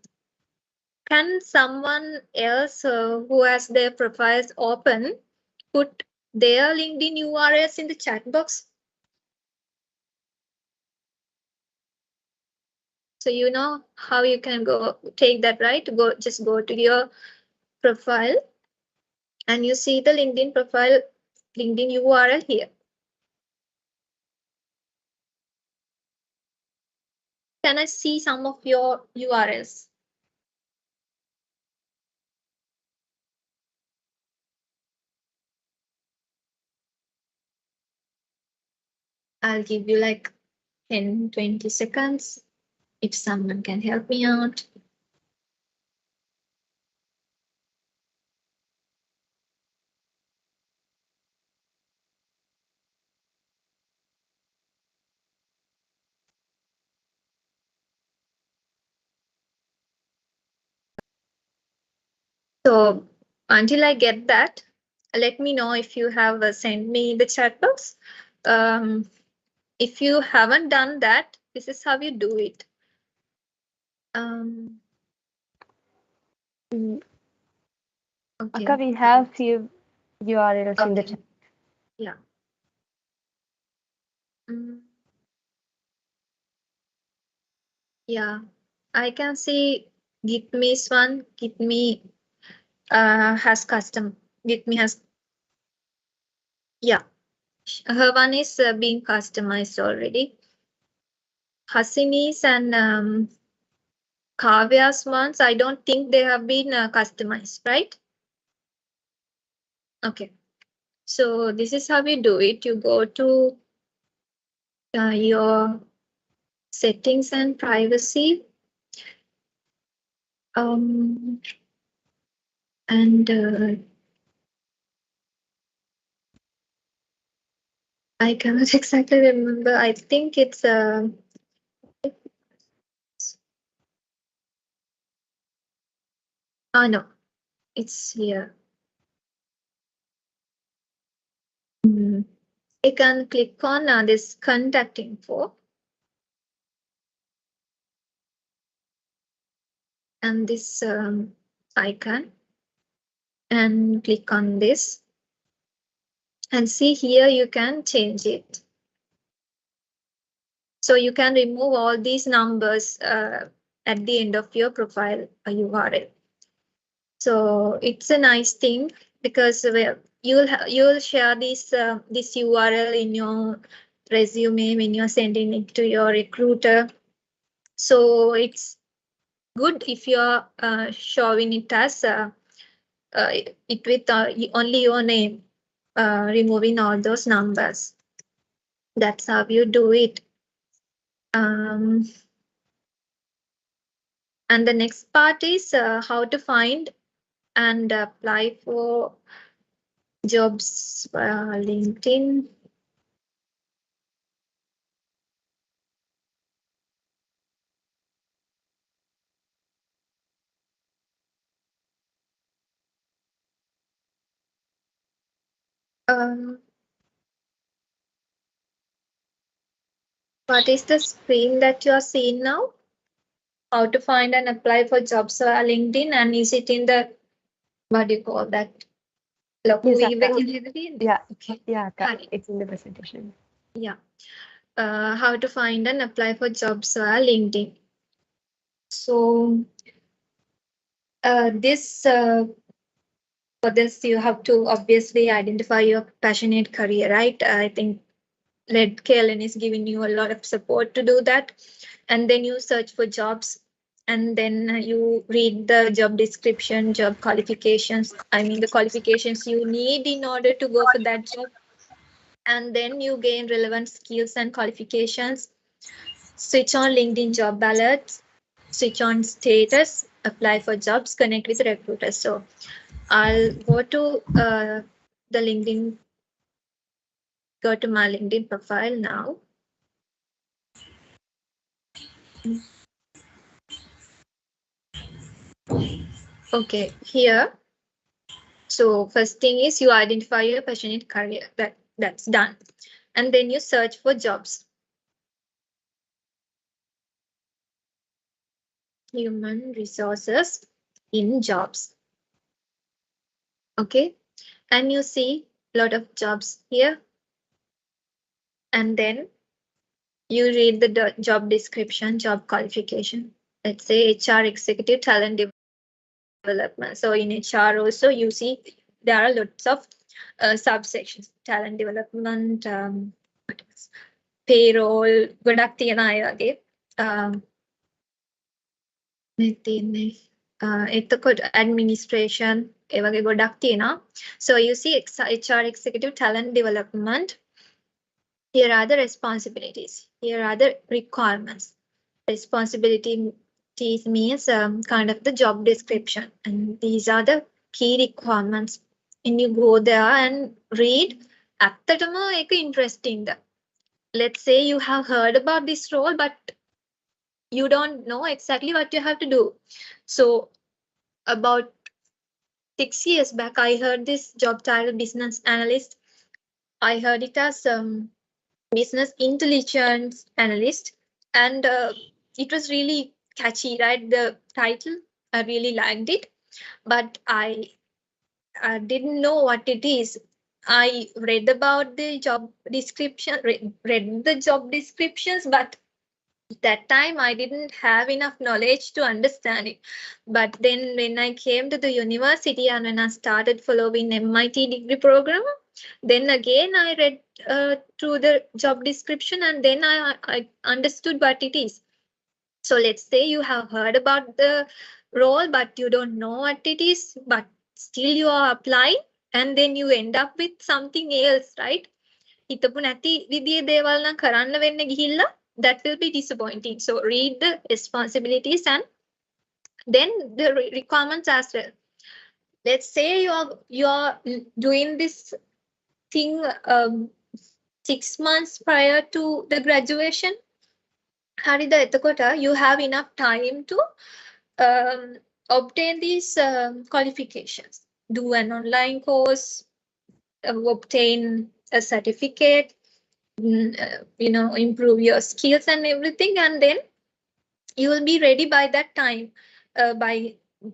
Can someone else who has their profiles open put their LinkedIn URLs in the chat box? So you know how you can go take that, right? Just go to your profile and you see the LinkedIn profile, LinkedIn URL here. Can I see some of your URLs? I'll give you like 10-20 seconds if someone can help me out. So until I get that, let me know if you have sent me the chat box. If you haven't done that, this is how you do it. Mm, Okay. Akka, we have few URLs in the chat. Yeah. Yeah, I can see Gitme's one. Gitme has custom. Gitme has, yeah, her one is being customized already. Hasini's and Kavya's ones, I don't think they have been customized, right? Okay, so this is how we do it. You go to your settings and privacy. And I cannot exactly remember. I think it's no, it's here. You can click on this contact info. And this icon, and click on this. And see here, you can change it. So you can remove all these numbers at the end of your profile URL. So it's a nice thing because you'll share this URL in your resume when you're sending it to your recruiter. So it's good if you're showing it as it with only your name, removing all those numbers. That's how you do it. And the next part is how to find and apply for jobs via LinkedIn. What is the screen that you are seeing now? How to find and apply for jobs via LinkedIn, and is it in the, what do you call that? Yes, Yeah. Okay. Yeah, it's in the presentation. Yeah. How to find and apply for jobs via LinkedIn. So for this you have to obviously identify your passionate career, right? I think Kellen is giving you a lot of support to do that. And then you search for jobs. and then you read the job description, job qualifications. I mean, the qualifications you need in order to go for that job. And then you gain relevant skills and qualifications. Switch on LinkedIn job alerts, switch on status, apply for jobs, connect with recruiters. So I'll go to the LinkedIn, go to my LinkedIn profile now. Okay, here. So first thing is you identify your passionate career. That's done. And then you search for jobs. Human resources in jobs. Okay. And you see a lot of jobs here. And then you read the job description, job qualification. Let's say HR executive talent development. So in HR also you see there are lots of subsections. Talent development, payroll, ගොඩක් තියෙන අය වගේ. මේ තියෙන්නේ එතකොට administration ඒ වගේ ගොඩක් තියෙනවා. So you see HR executive talent development. Here are the responsibilities. Here are the requirements. Responsibilities means kind of the job description, and these are the key requirements. And you go there and read. ඇත්තටම ඒක interesting. Let's say you have heard about this role, but you don't know exactly what you have to do. So about 6 years back, I heard this job title, business analyst. I heard it as business intelligence analyst, and it was really catchy, right? The title, I really liked it, but I didn't know what it is. I read about the job description, read the job descriptions, but that time I didn't have enough knowledge to understand it. But then when I came to the university and when I started following MIT degree program, then again I read through the job description, and then I understood what it is. So let's say you have heard about the role, but you don't know what it is, but still you are applying, and then you end up with something else, right? හිතපු නැති විදිහේ දේවල් නම් කරන්න වෙන්න ගිහිල්ලා that will be disappointing. So read the responsibilities and then the requirements as well. Let's say you are doing this thing 6 months prior to the graduation. හරිද? එතකොට you have enough time to obtain these qualifications. Do an online course, obtain a certificate, improve your skills and everything, and then you will be ready by that time. By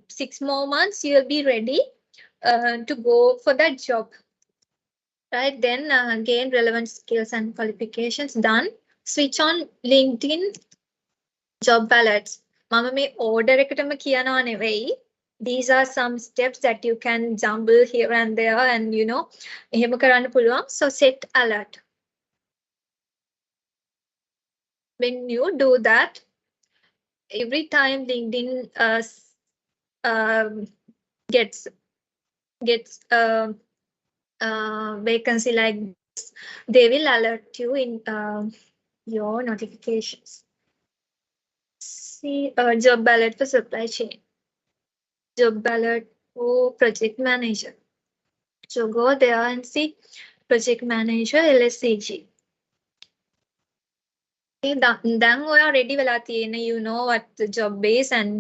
6 more months, you will be ready to go for that job. Right? Then gain relevant skills and qualifications. Done. Switch on LinkedIn job alerts. මම මේ order එකටම කියනවා නෙවෙයි. These are some steps that you can jumble here and there, and එහෙම කරන්න පුළුවන්. So set alert. When you do that, every time LinkedIn gets vacancy like this, they will alert you in your notifications. See job alert for supply chain, job alert for project manager. So go there and see project manager LSCG. Then we are ready වෙලා තියෙන. You know what the job is and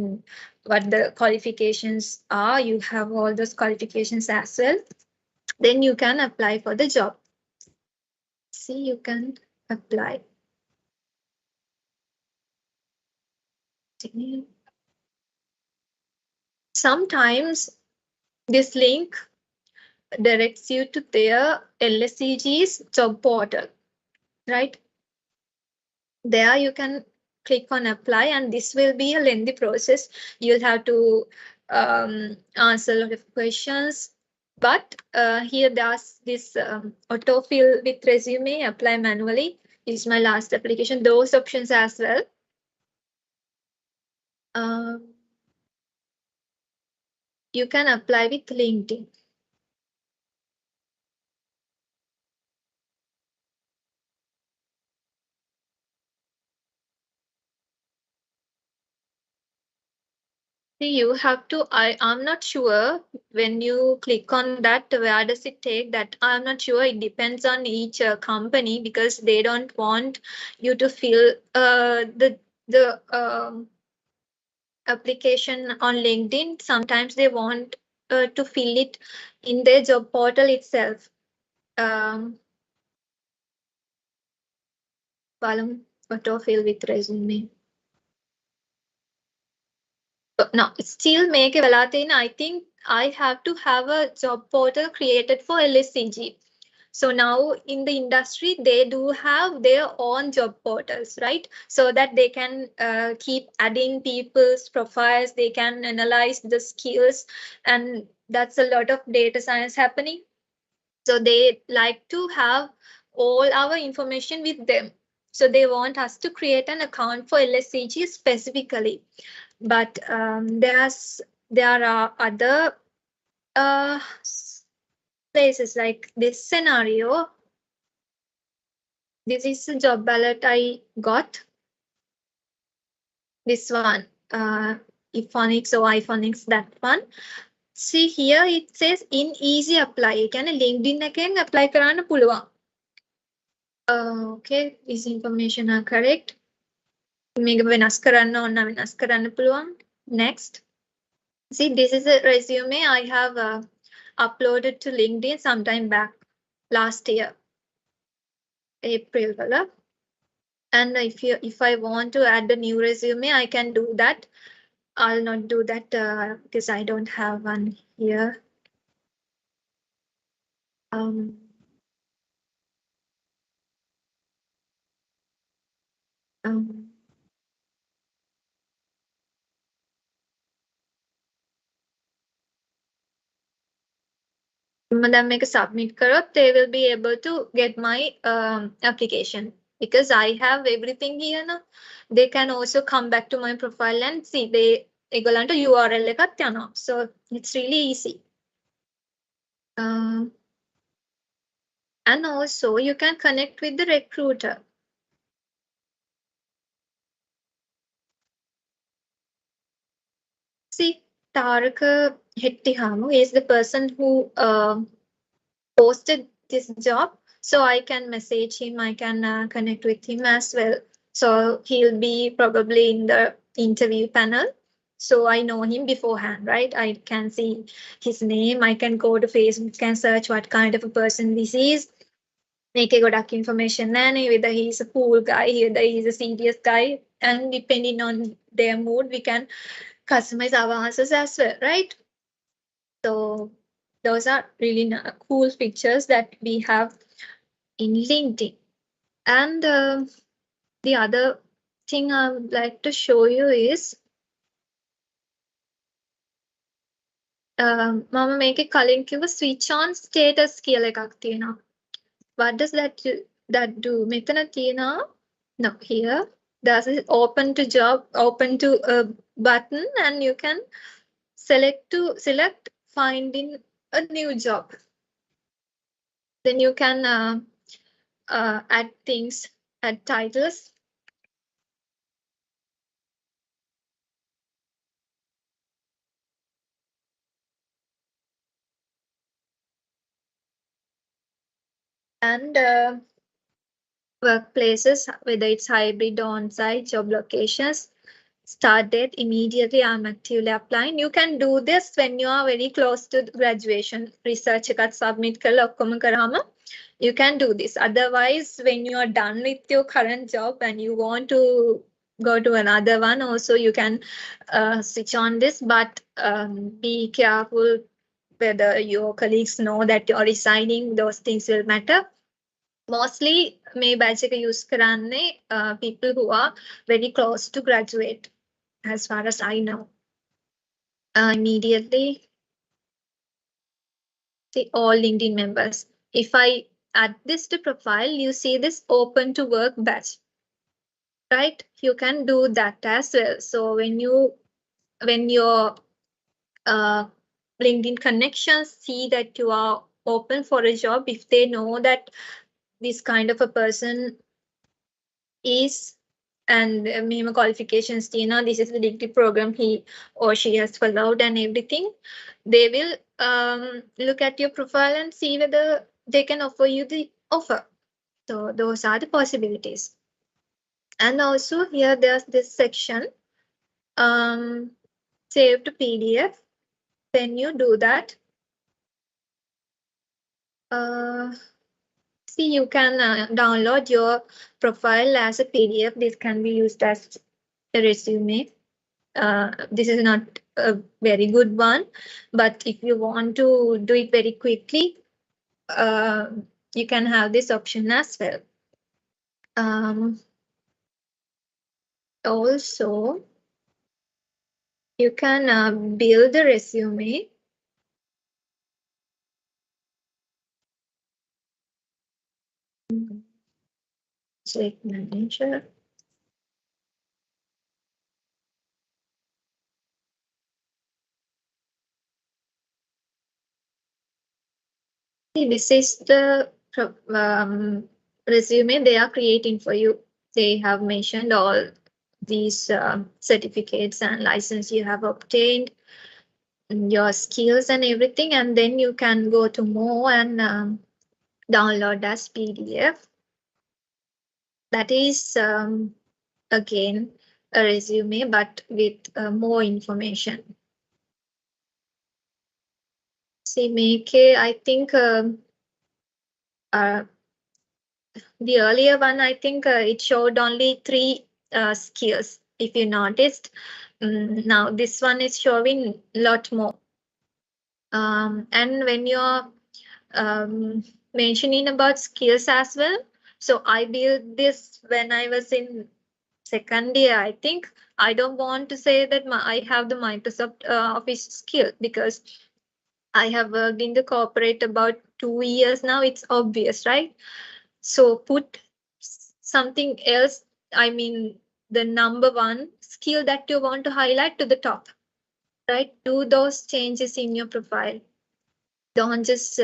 what the qualifications are. You have all those qualifications as well. Then you can apply for the job. See, you can apply. Sometimes this link directs you to their LSCG's job portal, right? There you can click on apply, and this will be a lengthy process. You'll have to answer a lot of questions. But here there's this autofill with resume, apply manually. This is my last application. Those options as well. You can apply with LinkedIn. You have to, I'm not sure when you click on that, where does it take that? I'm not sure. It depends on each company because they don't want you to fill the application on LinkedIn. Sometimes they want to fill it in their job portal itself. Autofill with resume. No, still make a I think I have to have a job portal created for LSCG. So now in the industry, they do have their own job portals, right? So that they can keep adding people's profiles, they can analyze the skills, and that's a lot of data science happening. So they like to have all our information with them. So they want us to create an account for LSCG specifically. But there are other places like this scenario. This is a job ballot I got. This one, Ephonics or iPhonics, that one. See here, it says in easy apply. You can LinkedIn again apply කරන්න පුළුවන්. Okay, this information are correct. මේක වෙනස් කරන්න ඕන නම් වෙනස් කරන්න පුළුවන්. Next. See, this is a resume I have uploaded to LinkedIn sometime back last year, April. And if I want to add a new resume, I can do that. I'll not do that because I don't have one here. Then make a submit karot, they will be able to get my application because I have everything here now. They can also come back to my profile and see they equivalent to URL එකත් යනවා. So it's really easy. And also you can connect with the recruiter. See, Taraka Hettihamu is the person who posted this job. So I can message him, I can connect with him as well. So he'll be probably in the interview panel. So I know him beforehand, right? I can see his name. I can go to Facebook and search what kind of a person this is. Make a good information and whether he's a cool guy, whether he's a serious guy. And depending on their mood, we can customize our answers as well, right? So those are really cool features that we have in LinkedIn. And the other thing I would like to show you is මම මේකේ කලින් කිව්ව switch on status කියලා එකක් තියෙනවා. What does that do? මෙතන තියෙනවා no here does it open to job, open to a button, and you can select finding a new job. Then you can add things, add titles. And workplaces, whether it's hybrid or on-site, job locations, start date, immediately I'm actively applying. You can do this when you are very close to graduation. Research එකත් submit කරලා ඔක්කොම කරාම you can do this. Otherwise, when you are done with your current job and you want to go to another one, also you can switch on this, but be careful whether your colleagues know that you're resigning. Those things will matter. Mostly may batch එක use කරන්නේ people who are very close to graduate, as far as I know. Immediately see all LinkedIn members. If I add this to profile, you see this open to work batch, right? You can do that as well. So when you when your LinkedIn connections see that you are open for a job, if they know that this kind of a person is and minimum qualifications, this is the degree program he or she has followed and everything, they will look at your profile and see whether they can offer you the offer. So those are the possibilities. And also here there's this section, save to PDF. When you do that, see, you can download your profile as a PDF. This can be used as a resume. This is not a very good one, but if you want to do it very quickly, you can have this option as well. Also, you can build a resume. Select manager. This is the resume they are creating for you. They have mentioned all these certificates and license you have obtained, your skills and everything, and then you can go to more and download as PDF. That is again a resume, but with more information. See, make I think the earlier one, I think it showed only 3 skills. If you noticed, now this one is showing a lot more. And when you're mentioning about skills as well, so I built this when I was in second year, I think. I don't want to say that I have the Microsoft Office skill, because I have worked in the corporate about 2 years now. It's obvious, right? So put something else, I mean, the number 1 skill that you want to highlight to the top, right? Do those changes in your profile. Don't just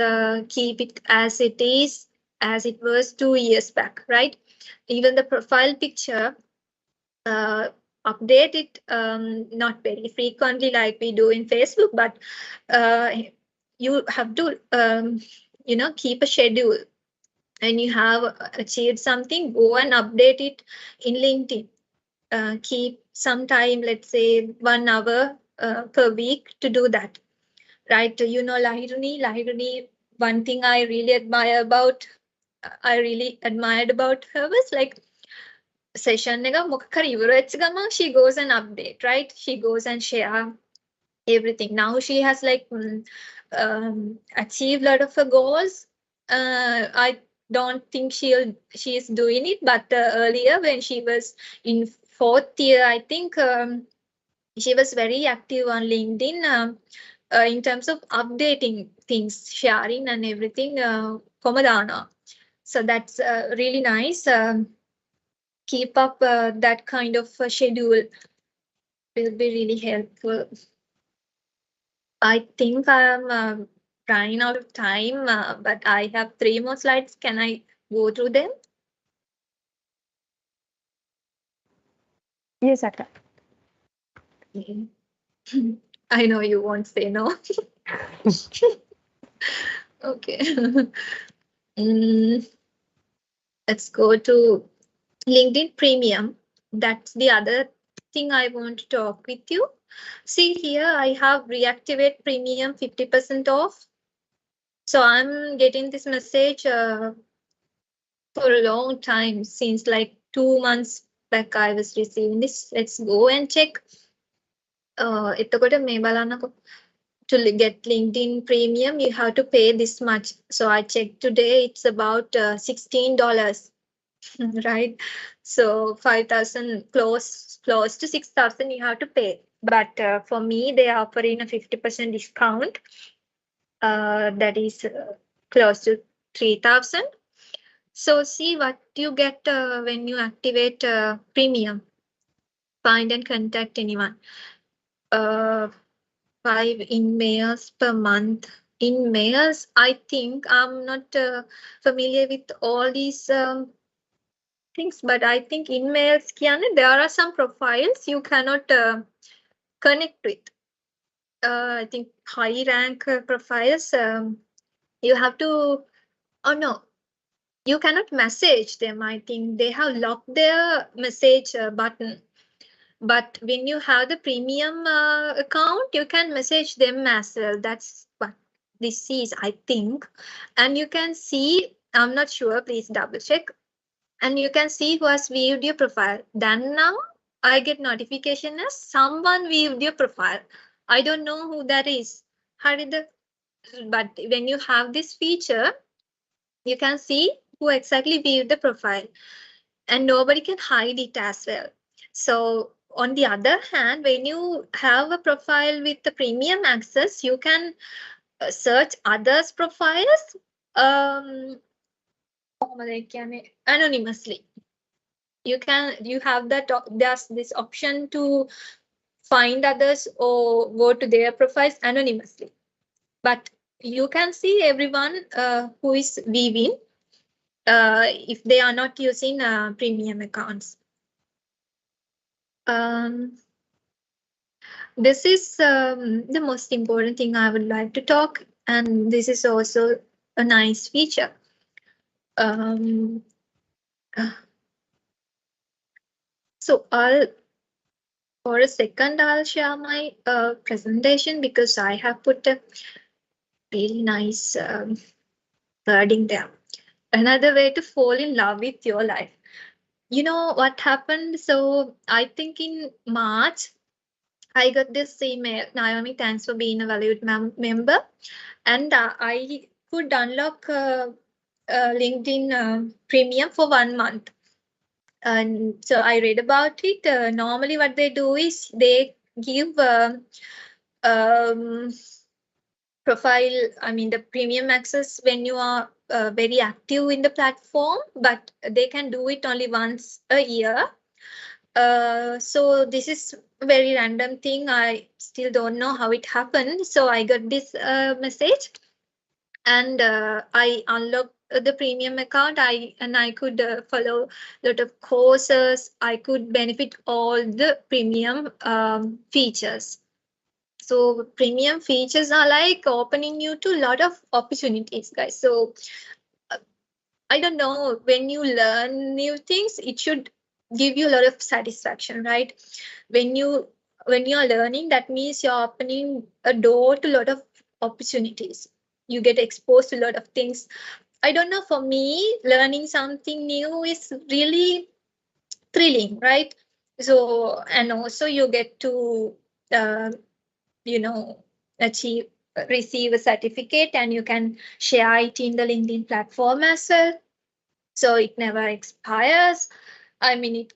keep it as it is, as it was 2 years back, right? Even the profile picture, update it not very frequently like we do in Facebook, but you have to keep a schedule. And you have achieved something, go and update it in LinkedIn. Keep some time, let's say 1 hour per week to do that, right? Lahiruni, one thing I really admired about her was like session she goes and update, right? She goes and share everything. Now she has like achieved a lot of her goals. I don't think she is doing it, but earlier when she was in 4th year, I think she was very active on LinkedIn in terms of updating things, sharing and everything. So that's really nice. Keep up that kind of schedule, will be really helpful. I think I'm running out of time, but I have 3 more slides. Can I go through them? Yes, Akka. I know you won't say no. Okay. Let's go to LinkedIn Premium. That's the other thing I want to talk with you. See here, I have reactivate Premium 50% off. So I'm getting this message for a long time, since like 2 months back I was receiving this. Let's go and check. To get LinkedIn Premium, you have to pay this much. So I checked today, it's about $16, right? So 5,000, close to 6,000 you have to pay. But for me, they are offering a 50% discount. That is close to 3,000. So see what you get when you activate Premium. Find and contact anyone. 5 emails per month. In mails, I think I'm not familiar with all these things, but I think in mails, there are some profiles you cannot connect with. I think high rank profiles, you have to, oh no, you cannot message them. I think they have locked their message button. But when you have the premium account, you can message them as well. That's what this is, I think. And you can see, I'm not sure, please double check. And you can see who has viewed your profile. Then now I get notification as someone viewed your profile. I don't know who that is. But when you have this feature, you can see who exactly viewed the profile, and nobody can hide it as well. So on the other hand, when you have a profile with the premium access, you can search others' profiles anonymously. You have that, there's this option to find others or go to their profiles anonymously. But you can see everyone who is viewing if they are not using premium accounts. This is the most important thing I would like to talk, and this is also a nice feature. So for a second, I'll share my presentation because I have put a really nice wording there. Another way to fall in love with your life. You know what happened? So I think in March, I got this email, Naomi, thanks for being a valued member. And I could unlock LinkedIn Premium for 1 month. And so I read about it. Normally what they do is they give profile, I mean the premium access when you are very active in the platform, but they can do it only once a year. So this is a very random thing. I still don't know how it happened. So I got this message, and I unlocked the premium account. I could follow a lot of courses. I could benefit all the premium features. So premium features are like opening you to a lot of opportunities, guys. So I don't know, when you learn new things, it should give you a lot of satisfaction, right? When you're learning, that means you're opening a door to a lot of opportunities. You get exposed to a lot of things. I don't know, for me, learning something new is really thrilling, right? So, and also you get to, receive a certificate, and you can share it in the LinkedIn platform as well. So it never expires. I mean, it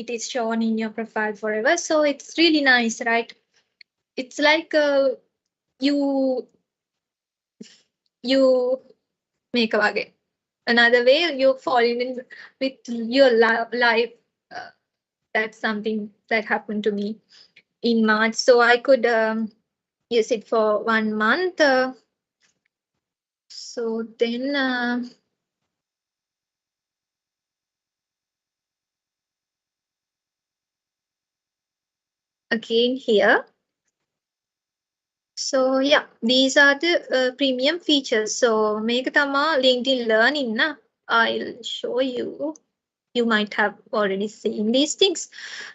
is shown in your profile forever. So it's really nice, right? It's like you make a wage. Another way you fall in with your life. That's something that happened to me in March. So I could use it for 1 month. So then again here. So yeah, these are the premium features. So make tama LinkedIn Learning na. I'll show you. You might have already seen these things.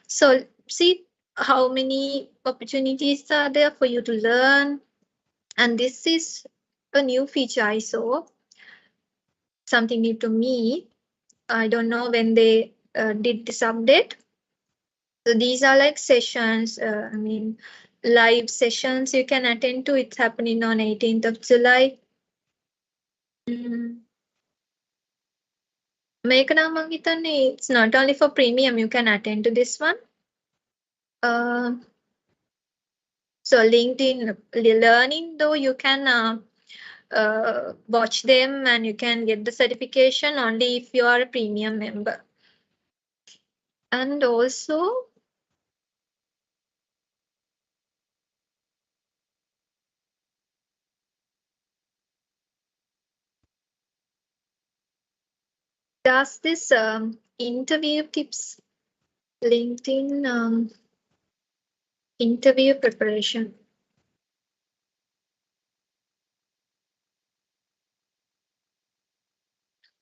So see how many opportunities are there for you to learn. And this is a new feature I saw. Something new to me. I don't know when they did this update. So these are like sessions. I mean, live sessions you can attend to. It's happening on 18th of July. It's not only for premium, you can attend to this one. So LinkedIn Learning, though, you can watch them and you can get the certification only if you are a premium member. And also, Does this interview tips, LinkedIn interview preparation?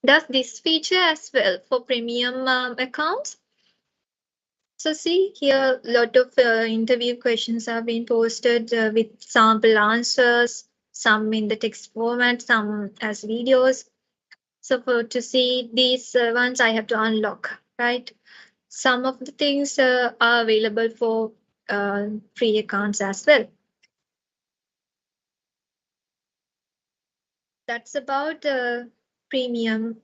Does this feature as well for premium accounts? So see here, a lot of interview questions have been posted with sample answers, some in the text format, some as videos. So to see these ones, I have to unlock, right? Some of the things are available for free accounts as well. That's about premium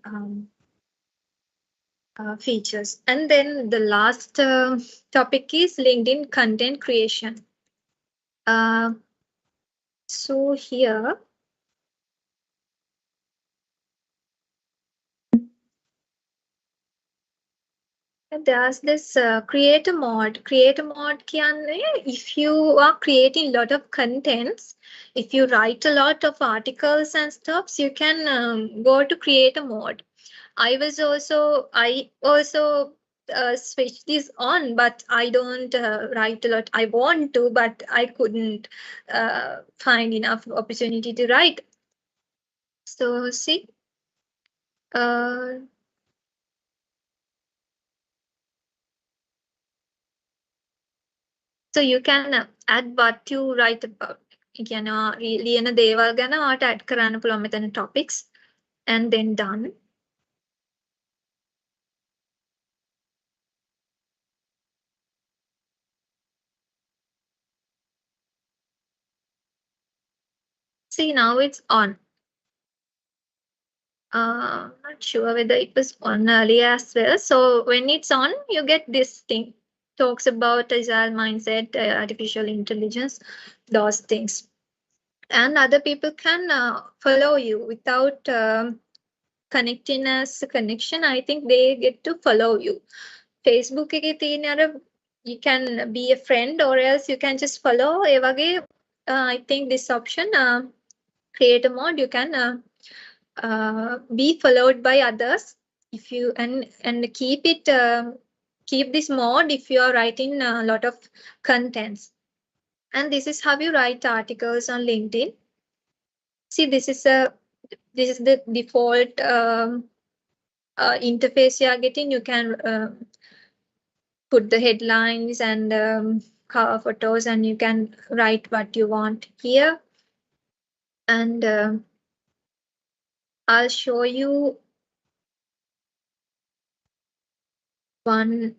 features. And then the last topic is LinkedIn content creation. So here, there's this creator mode. Creator mode can, if you are creating a lot of contents, if you write a lot of articles and stuff, you can go to creator mode. I also switch this on, but I don't write a lot. I want to, but I couldn't find enough opportunity to write. So see, so you can add what you write about. කියන ලියන දේවල් ගැන ඔයාට add කරන්න පුළුවන් මෙතන topics and then done. See, now it's on. Not sure whether it was on earlier as well. So when it's on, you get this thing. Talks about agile mindset, artificial intelligence, those things. And other people can follow you without connecting as a connection. I think they get to follow you. Facebook එකේ තියෙන අර you can be a friend or else you can just follow. ඒ වගේ I think this option create a mode, you can be followed by others if you and keep it keep this mode if you are writing a lot of contents. And this is how you write articles on LinkedIn. See, this is the default interface you are getting. You can put the headlines and cover photos, and you can write what you want here. And I'll show you one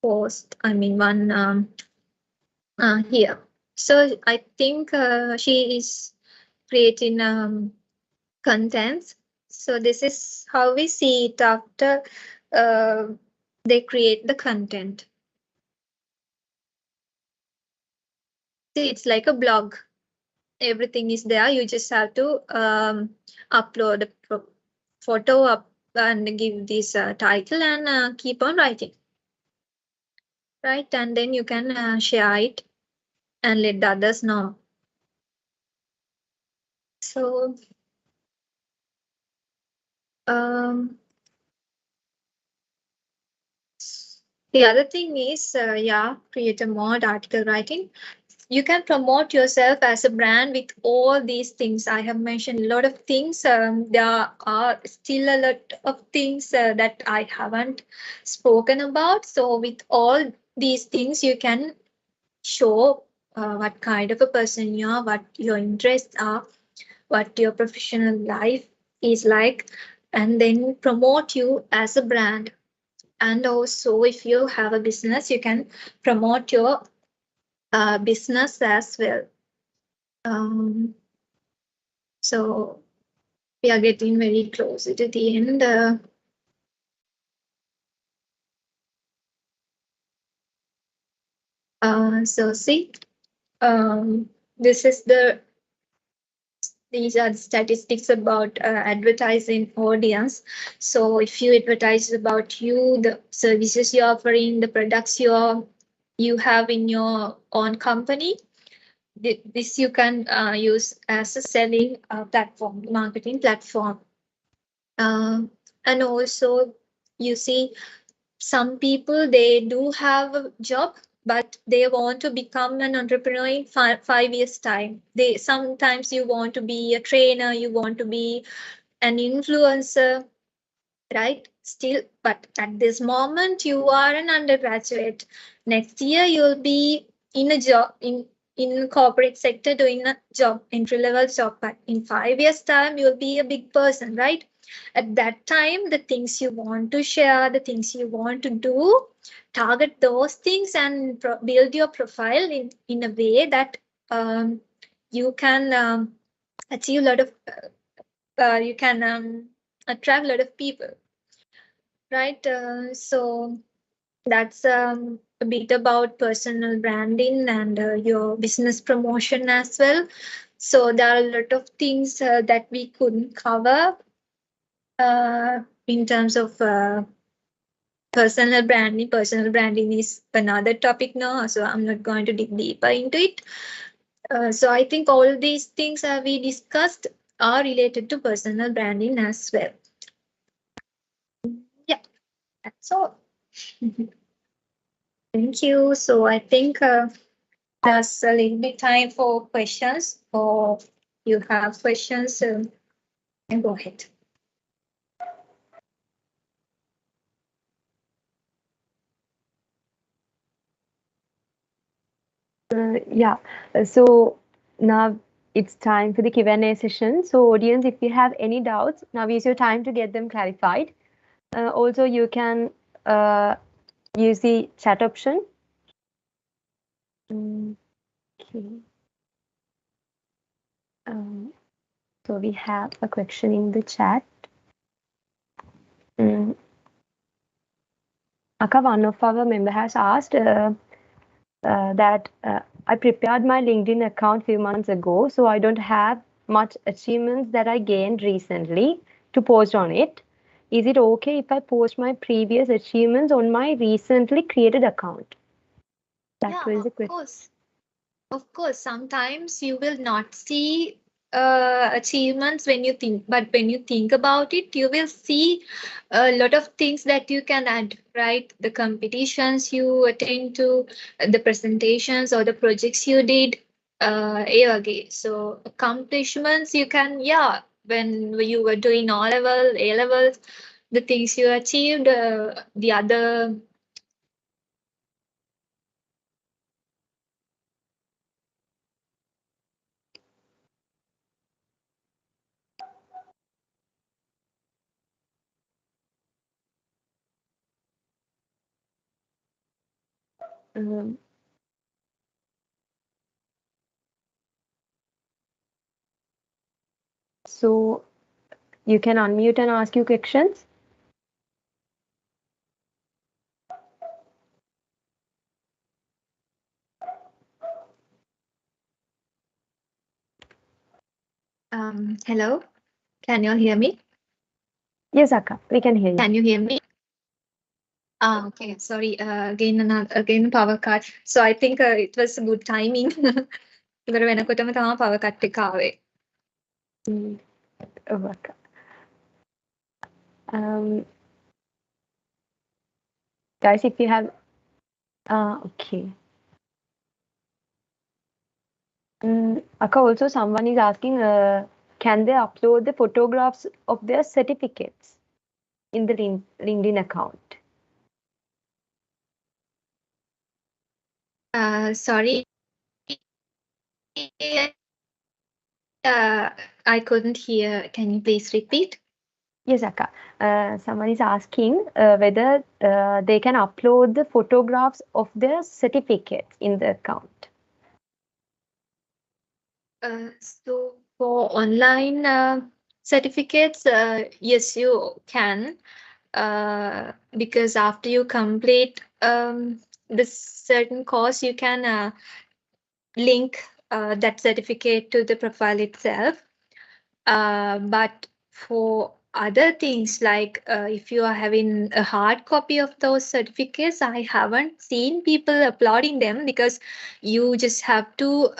post. I mean one here. So I think she is creating contents. So this is how we see it after they create the content. See, it's like a blog. Everything is there. You just have to upload a photo up and give this title and keep on writing. Right, and then you can share it and let the others know. So the other thing is, create a mode article writing. You can promote yourself as a brand with all these things. I have mentioned a lot of things. There are still a lot of things that I haven't spoken about. So with all these things, you can show what kind of a person you are, what your interests are, what your professional life is like, and then promote you as a brand. And also, if you have a business, you can promote your business as well. So we are getting very close to the end. So see, this is these are the statistics about advertising audience. So if you advertise about you, the services you're offering, the products you have in your own company, this you can use as a selling platform, marketing platform. And also, you see, some people, they do have a job, but they want to become an entrepreneur in 5 years time. They sometimes, you want to be a trainer, you want to be an influencer, right? Still, but at this moment, you are an undergraduate. Next year, you'll be in a job in corporate sector doing a job, entry level job. But in 5 years time, you'll be a big person, right? At that time, the things you want to share, the things you want to do, target those things and build your profile in a way that you can achieve a lot of you can attract a lot of people, right? So that's a bit about personal branding and your business promotion as well. So there are a lot of things that we couldn't cover in terms of personal branding. Personal branding is another topic now, so I'm not going to dig deeper into it. So I think all these things we discussed are related to personal branding as well. Yeah, that's all. Thank you. So I think there's a little bit time for questions, or you have questions, and go ahead. Yeah, so now it's time for the Q&A session. So audience, if you have any doubts, now is your time to get them clarified. Also, you can use the chat option. Okay. So we have a question in the chat. Aka, one of our member has asked that I prepared my LinkedIn account a few months ago, so I don't have much achievements that I gained recently to post on it. Is it okay if I post my previous achievements on my recently created account? That was the question. Of course, sometimes you will not see achievements when you think, but when you think about it, you will see a lot of things that you can add, right? The competitions you attend to, the presentations or the projects you did. So accomplishments you can, yeah, when you were doing O level, A levels, the things you achieved, the other. So you can unmute and ask your questions. Hello, can you all hear me? Yes, Akka, we can hear you. Can you hear me? Okay, sorry. Again power cut. So I think it was a good timing. ඉවර වෙනකොටම තමයි power cut එක ආවේ. Akka. Guys, if you have okay. Akka, also someone is asking, can they upload the photographs of their certificates in the LinkedIn account? Sorry. I couldn't hear. Can you please repeat? Yes, Akka. Someone is asking whether they can upload the photographs of their certificates in the account. So for online certificates, yes, you can. Because after you complete this certain course, you can link that certificate to the profile itself. But for other things like if you are having a hard copy of those certificates, I haven't seen people uploading them because you just have to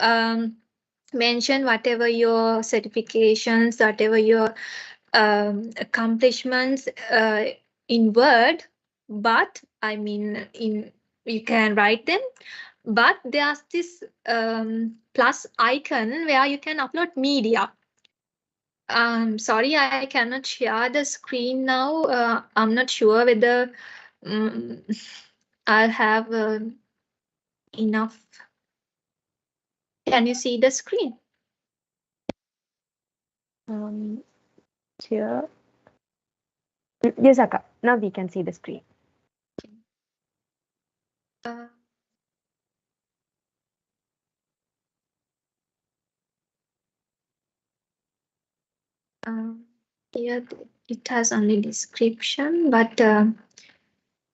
mention whatever your certifications, whatever your accomplishments in Word, but I mean in you can write them, but there's this plus icon where you can upload media. Sorry, I cannot share the screen now. I'm not sure whether um, I'll have enough. Can you see the screen? Here. Yes, Akka. Now we can see the screen. Uh, Here it has only description, but there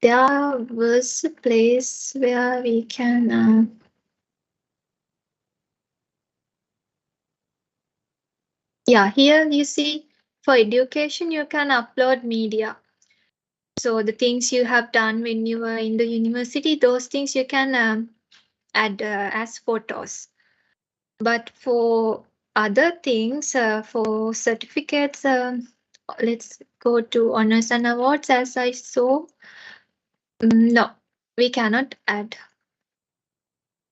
was a place where we can. Yeah, here you see for education you can upload media. So the things you have done when you were in the university, those things you can add as photos. But for other things, for certificates, let's go to honors and awards. As I saw, no, we cannot add.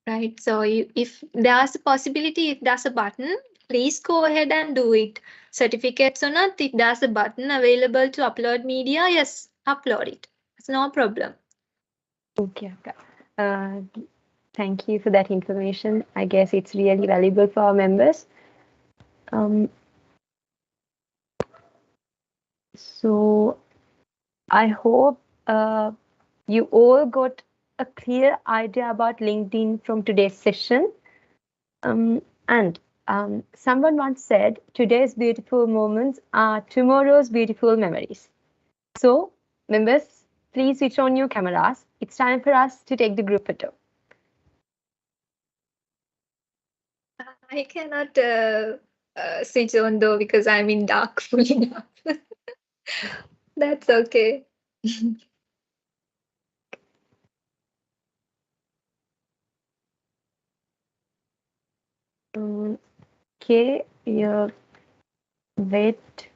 Right. So if there's a possibility, if there's a button, please go ahead and do it. Certificates or not, if there's a button available to upload media, yes, upload it. It's no problem. Okay, Akka. Thank you for that information. I guess it's really valuable for our members. So I hope you all got a clear idea about LinkedIn from today's session. And someone once said, today's beautiful moments are tomorrow's beautiful memories. So, members, please switch on your cameras. It's time for us to take the group photo. I cannot switch on though because I'm in dark full enough. That's okay. Okay, you wait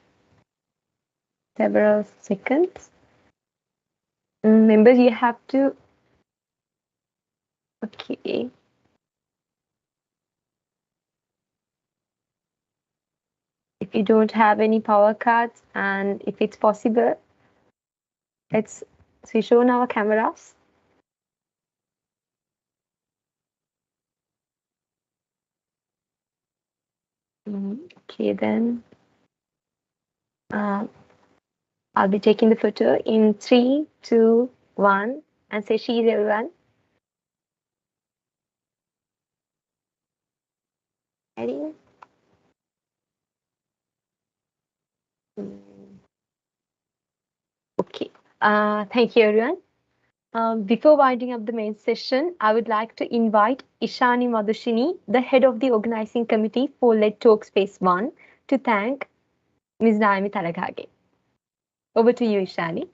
several seconds. Members, you have to. Okay. If you don't have any power cards and if it's possible, let's switch on our cameras. Okay, then I'll be taking the photo in 3, 2, 1, and say cheese, everyone. Ready? Okay. Thank you, everyone. Before winding up the main session, I would like to invite Ishani Madhushini, the head of the organizing committee for Let Talk Space 1, to thank Ms. Naomi Talagage. Over to you, Ishani.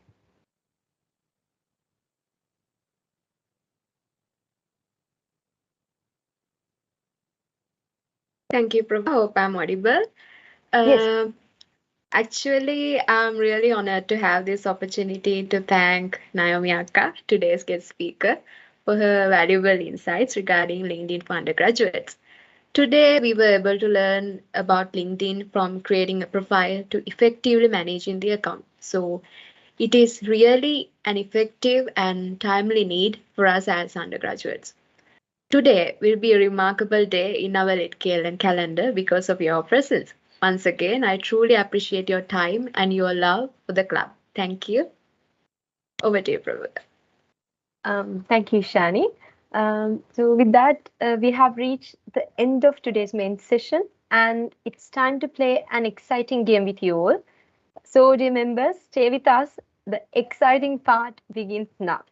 Thank you, Prabha. I hope I'm audible. Yes. Actually, I'm really honored to have this opportunity to thank Naomi Akka, today's guest speaker, for her valuable insights regarding LinkedIn for undergraduates. Today, we were able to learn about LinkedIn from creating a profile to effectively managing the account. So, it is really an effective and timely need for us as undergraduates. Today will be a remarkable day in our LitKLN calendar because of your presence. Once again, I truly appreciate your time and your love for the club. Thank you. Over to you, Prabhu. Thank you, Shani. So with that, we have reached the end of today's main session, and it's time to play an exciting game with you all. So dear members, stay with us. The exciting part begins now.